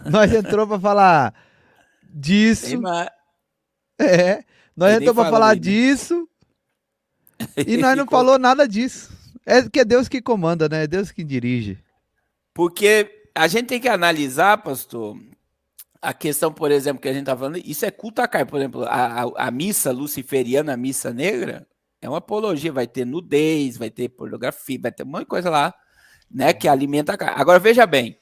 Nós entrou para falar disso. Nós entrou para falar disso. E nós não falou nada disso. É que é Deus que comanda, né? É Deus que dirige. Porque a gente tem que analisar, pastor, a questão, por exemplo, que a gente está falando, isso é culto à carne. Por exemplo, a missa luciferiana, a missa negra, é uma apologia. Vai ter nudez, vai ter pornografia, vai ter um monte de coisa lá, né, que alimenta a carne. Agora, veja bem.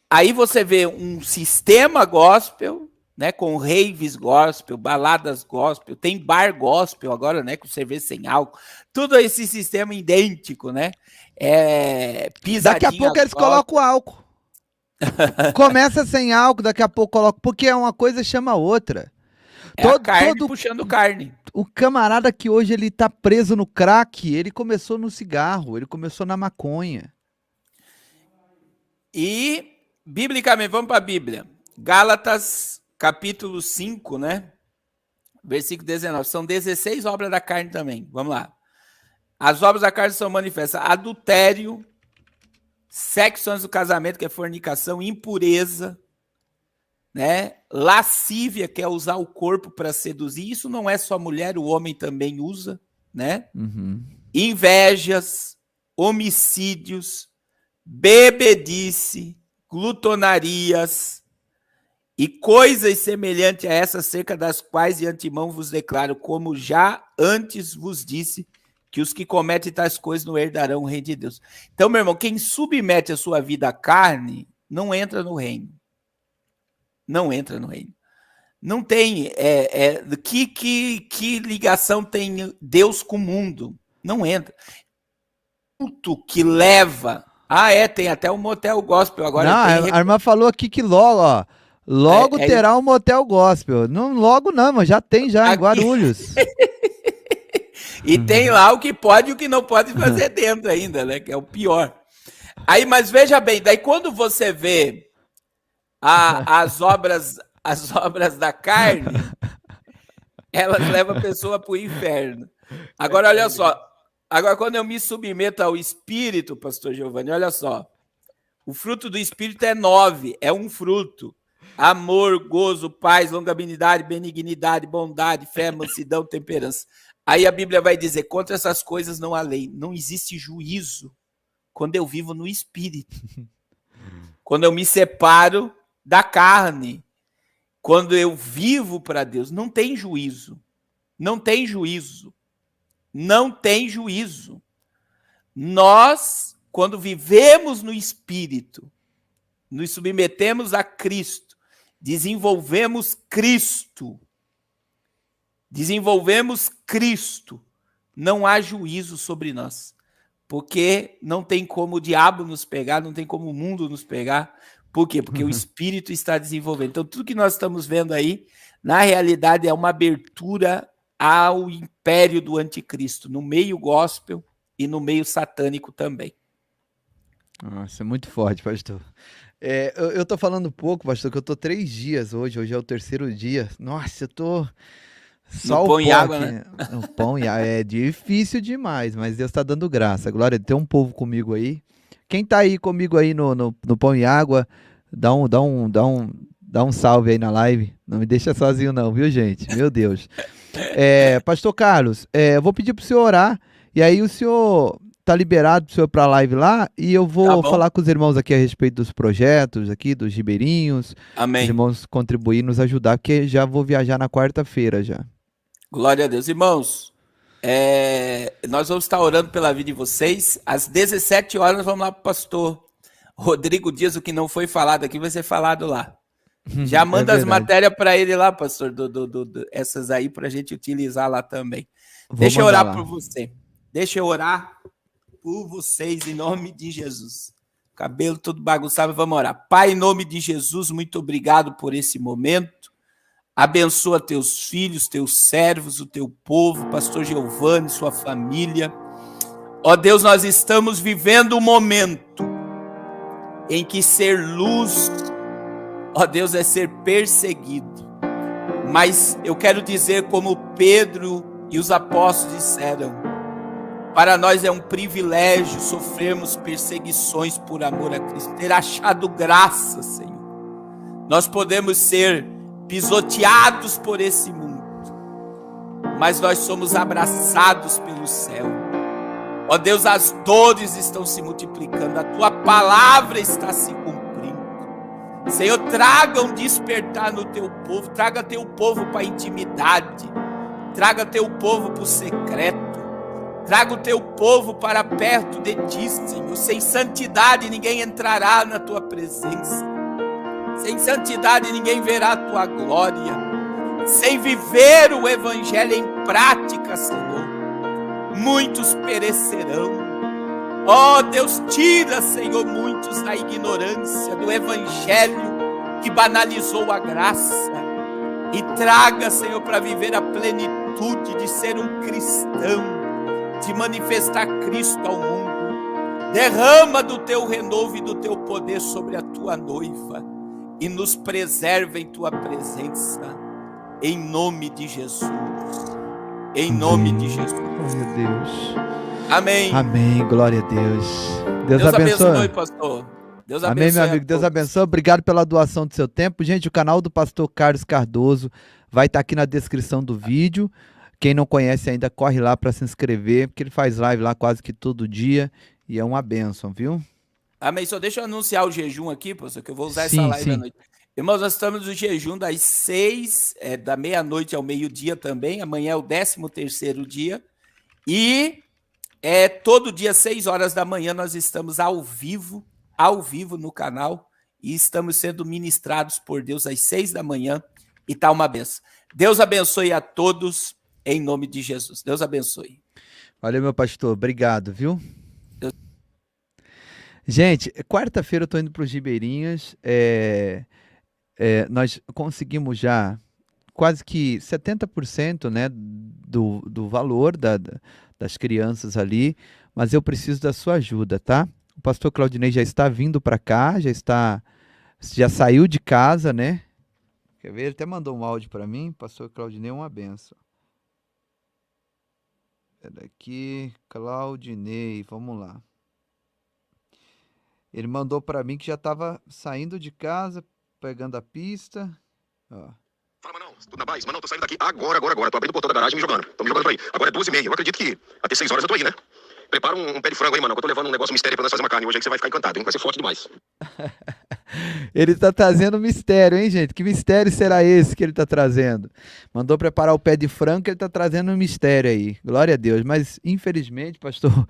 Aí você vê um sistema gospel, né, com raves gospel, baladas gospel, tem bar gospel agora, né, com cerveja sem álcool, tudo esse sistema idêntico, né, daqui a pouco eles colocam álcool. Começa sem álcool, daqui a pouco coloca, porque é uma coisa chama a outra. A carne puxando carne. O camarada que hoje ele tá preso no crack, ele começou no cigarro, ele começou na maconha. E, biblicamente, vamos para a Bíblia. Gálatas, capítulo 5, né? Versículo 19. São 16 obras da carne também. Vamos lá. As obras da carne são manifestas: adultério, sexo antes do casamento, que é fornicação, impureza, né? Lascívia, que é usar o corpo para seduzir. Isso não é só mulher, o homem também usa, né? Invejas, homicídios, bebedice, glutonarias e coisas semelhantes a essas, acerca das quais de antemão vos declaro, como já antes vos disse, que os que cometem tais coisas não herdarão o reino de Deus. Então, meu irmão, quem submete a sua vida à carne, não entra no reino. Não entra no reino. Não tem. Que ligação tem Deus com o mundo? Não entra. Culto que leva. Tem até um motel gospel agora. Não, a irmã falou aqui que logo terá um motel gospel. Não, logo não, mas já tem já em Guarulhos. E tem lá o que pode e o que não pode fazer dentro ainda, né? Que é o pior. Aí, mas veja bem, daí quando você vê as obras da carne, elas levam a pessoa para o inferno. Agora, olha só. Agora, quando eu me submeto ao Espírito, pastor Giovanni, olha só. O fruto do Espírito é 9, é um fruto. Amor, gozo, paz, longanimidade, benignidade, bondade, fé, mansidão, temperança. Aí a Bíblia vai dizer, contra essas coisas não há lei. Não existe juízo quando eu vivo no Espírito. Quando eu me separo da carne. Quando eu vivo para Deus. Não tem juízo. Não tem juízo. Não tem juízo. Nós, quando vivemos no Espírito, nos submetemos a Cristo, desenvolvemos Cristo. Desenvolvemos Cristo. Não há juízo sobre nós. Porque não tem como o diabo nos pegar, não tem como o mundo nos pegar. Por quê? Porque o Espírito está desenvolvendo. Então, tudo que nós estamos vendo aí, na realidade, é uma abertura ao império do anticristo, no meio gospel e no meio satânico também. Nossa, é muito forte, pastor. Eu tô falando pouco, pastor, que eu tô 3 dias hoje é o 3º dia. Nossa, eu tô... Só no o pão e água, né? O pão e água é difícil demais, mas Deus tá dando graça. Glória, tem um povo comigo aí. Quem tá aí comigo aí no pão e água, dá um salve aí na live. Não me deixa sozinho não, viu, gente? Meu Deus. Pastor Carlos, eu vou pedir pro senhor orar, e aí o senhor tá liberado pro senhor pra live lá, e eu vou falar com os irmãos aqui a respeito dos projetos aqui, dos ribeirinhos. Amém. Os irmãos contribuir, nos ajudar, porque já vou viajar na quarta-feira já. Glória a Deus. Irmãos, nós vamos estar orando pela vida de vocês. Às 17 horas nós vamos lá para o pastor Rodrigo Dias. O que não foi falado aqui vai ser falado lá. Já manda as matérias para ele lá, pastor, essas aí para a gente utilizar lá também. Deixa eu orar por você. Deixa eu orar por vocês em nome de Jesus. Cabelo todo bagunçado, vamos orar. Pai, em nome de Jesus, muito obrigado por esse momento. Abençoa teus filhos, teus servos, o teu povo, pastor Giovanni, sua família. Ó Deus, nós estamos vivendo um momento em que ser luz, ó Deus, é ser perseguido. Mas eu quero dizer, como Pedro e os apóstolos disseram, para nós é um privilégio sofrermos perseguições por amor a Cristo, ter achado graça, Senhor. Nós podemos ser pisoteados por esse mundo, mas nós somos abraçados pelo céu. Ó Deus, as dores estão se multiplicando, a tua palavra está se cumprindo. Senhor, traga um despertar no teu povo, traga teu povo para a intimidade, traga teu povo para o secreto, traga o teu povo para perto de ti, Senhor. Sem santidade ninguém entrará na tua presença, sem santidade ninguém verá a tua glória, sem viver o evangelho em prática, Senhor, muitos perecerão. Ó Deus, tira, Senhor, muitos da ignorância do evangelho que banalizou a graça e traga, Senhor, para viver a plenitude de ser um cristão, de manifestar Cristo ao mundo. Derrama do teu renovo e do teu poder sobre a tua noiva e nos preserva em tua presença, em nome de Jesus. Em nome de Jesus. Meu Deus. Amém. Amém. Glória a Deus. Deus abençoe, pastor. Deus abençoe. Amém, meu amigo. Deus abençoe. Obrigado pela doação do seu tempo. Gente, o canal do pastor Carlos Cardoso vai estar aqui na descrição do vídeo. Quem não conhece ainda, corre lá para se inscrever, porque ele faz live lá quase que todo dia e é uma bênção, viu? Amém. Só deixa eu anunciar o jejum aqui, pastor, que eu vou usar essa live à noite. Irmãos, nós estamos no jejum das 6, da meia-noite ao meio-dia também. Amanhã é o 13º dia. E todo dia, 6 horas da manhã, nós estamos ao vivo no canal. E estamos sendo ministrados por Deus às 6 da manhã. E tá uma benção. Deus abençoe a todos, em nome de Jesus. Deus abençoe. Valeu, meu pastor. Obrigado, viu? Gente, quarta-feira eu tô indo para os Ribeirinhas. Nós conseguimos já quase que 70%, né, do valor das crianças ali, mas eu preciso da sua ajuda, tá? O pastor Claudinei já está vindo para cá, já saiu de casa, né? Quer ver? Ele até mandou um áudio para mim. Pastor Claudinei, uma benção. É daqui, Claudinei, vamos lá. Ele mandou para mim que já estava saindo de casa, pegando a pista. Ó. Fala, Manão, tudo na paz? Manão, tô saindo daqui agora. Tô abrindo o portão da garagem e me jogando. Tô me jogando por aí. Agora é 2h30. Eu acredito que até 6 horas eu tô aí, né? Prepara um pé de frango aí, mano, que eu tô levando um negócio mistério pra nós fazer uma carne hoje aí que você vai ficar encantado, hein? Vai ser forte demais. Ele tá trazendo mistério, hein, gente? Que mistério será esse que ele tá trazendo? Mandou preparar o pé de frango, ele tá trazendo um mistério aí. Glória a Deus. Mas, infelizmente, pastor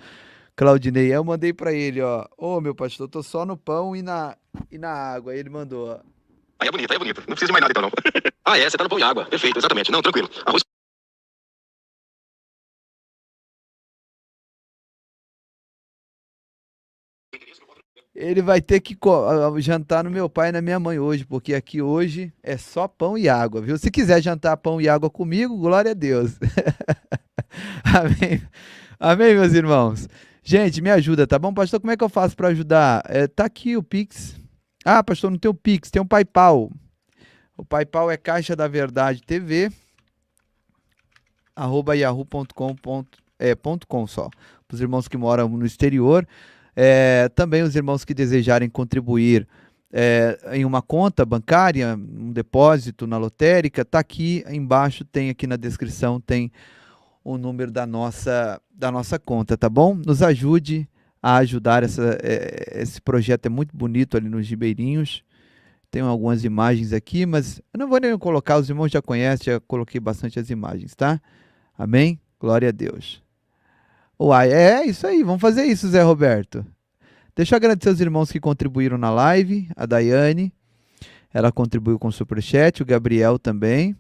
Claudinei, eu mandei pra ele, ó. Ô, meu pastor, tô só no pão e na água. Aí ele mandou, ó. Aí é bonito. Não precisa de mais nada então, não. Você tá no pão e água. Perfeito, exatamente. Não, tranquilo. Arroz. Ele vai ter que jantar no meu pai e na minha mãe hoje, porque aqui hoje é só pão e água, viu? Se quiser jantar pão e água comigo, glória a Deus. Amém. Amém, meus irmãos. Gente, me ajuda, tá bom? Pastor, como é que eu faço para ajudar? Tá aqui o Pix. Ah, pastor, não tem o Pix, tem o PayPal. O PayPal é Caixa da Verdade TV, @yahoo.com só. Para os irmãos que moram no exterior. Também os irmãos que desejarem contribuir em uma conta bancária, um depósito na lotérica, está aqui embaixo, tem aqui na descrição, tem o número da nossa conta, tá bom? Nos ajude a ajudar esse projeto, é muito bonito ali nos Ribeirinhos. Tem algumas imagens aqui, mas eu não vou nem colocar, os irmãos já conhecem, já coloquei bastante as imagens, tá? Amém? Glória a Deus. Uai, é isso aí, vamos fazer isso, Zé Roberto. Deixa eu agradecer os irmãos que contribuíram na live, a Daiane, ela contribuiu com o Superchat, o Gabriel também,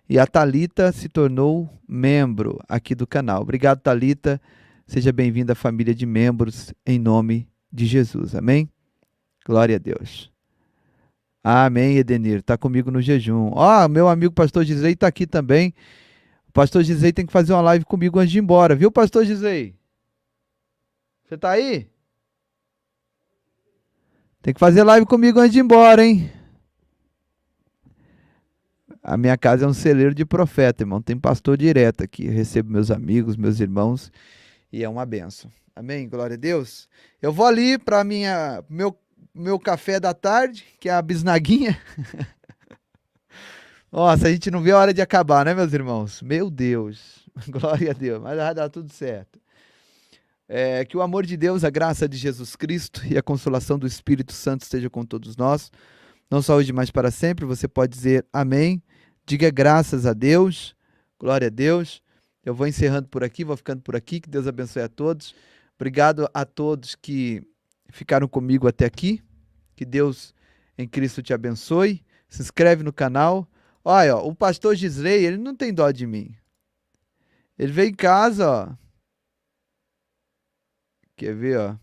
e a Thalita se tornou membro aqui do canal. Obrigado, Thalita, seja bem-vinda à família de membros, em nome de Jesus, amém? Glória a Deus. Amém, Edenir. Tá comigo no jejum. Ó, meu amigo pastor Gisei tá aqui também. O pastor Gisei tem que fazer uma live comigo antes de ir embora, viu, pastor Gisei? Você tá aí? Tem que fazer live comigo antes de ir embora, hein? A minha casa é um celeiro de profeta, irmão. Tem pastor direto aqui. Eu recebo meus amigos, meus irmãos. E é uma benção. Amém? Glória a Deus. Eu vou ali para meu café da tarde, que é a bisnaguinha. Nossa, a gente não vê a hora de acabar, né, meus irmãos? Meu Deus. Glória a Deus. Mas vai dar tudo certo. Que o amor de Deus, a graça de Jesus Cristo e a consolação do Espírito Santo esteja com todos nós. Não só hoje, mas para sempre. Você pode dizer amém. Diga graças a Deus. Glória a Deus. Eu vou encerrando por aqui, vou ficando por aqui. Que Deus abençoe a todos. Obrigado a todos que ficaram comigo até aqui. Que Deus em Cristo te abençoe. Se inscreve no canal. Olha, ó, o pastor Gisley, ele não tem dó de mim. Ele veio em casa, ó. Quer ver, ó?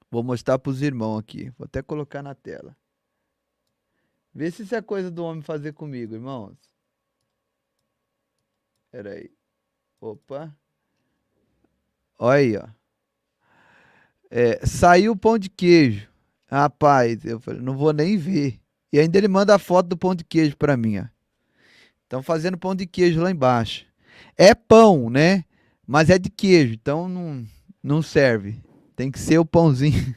Vou mostrar para os irmãos aqui. Vou até colocar na tela. Vê se isso é coisa do homem fazer comigo, irmãos. Espera aí. Opa. Olha aí, ó. Saiu o pão de queijo. Rapaz, eu falei, não vou nem ver. E ainda ele manda a foto do pão de queijo para mim, ó. Estão fazendo pão de queijo lá embaixo. É pão, né? Mas é de queijo, então não serve. Tem que ser o pãozinho.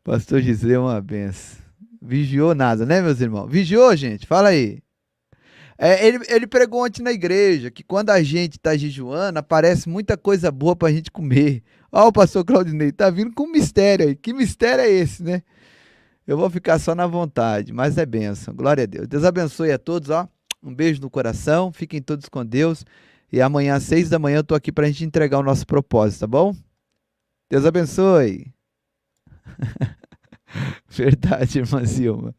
Pastor Gisele é uma benção. Vigiou nada, né, meus irmãos? Vigiou, gente? Fala aí. Ele pregou ontem na igreja que quando a gente tá jejuando, aparece muita coisa boa pra gente comer. Ó, o pastor Claudinei, tá vindo com um mistério aí. Que mistério é esse, né? Eu vou ficar só na vontade, mas é bênção. Glória a Deus. Deus abençoe a todos, ó. Um beijo no coração. Fiquem todos com Deus. E amanhã às 6 da manhã eu tô aqui pra gente entregar o nosso propósito, tá bom? Deus abençoe. Verdade, irmã Silma.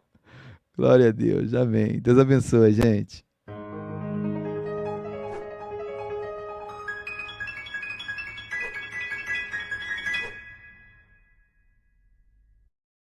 Glória a Deus. Amém. Deus abençoe, gente.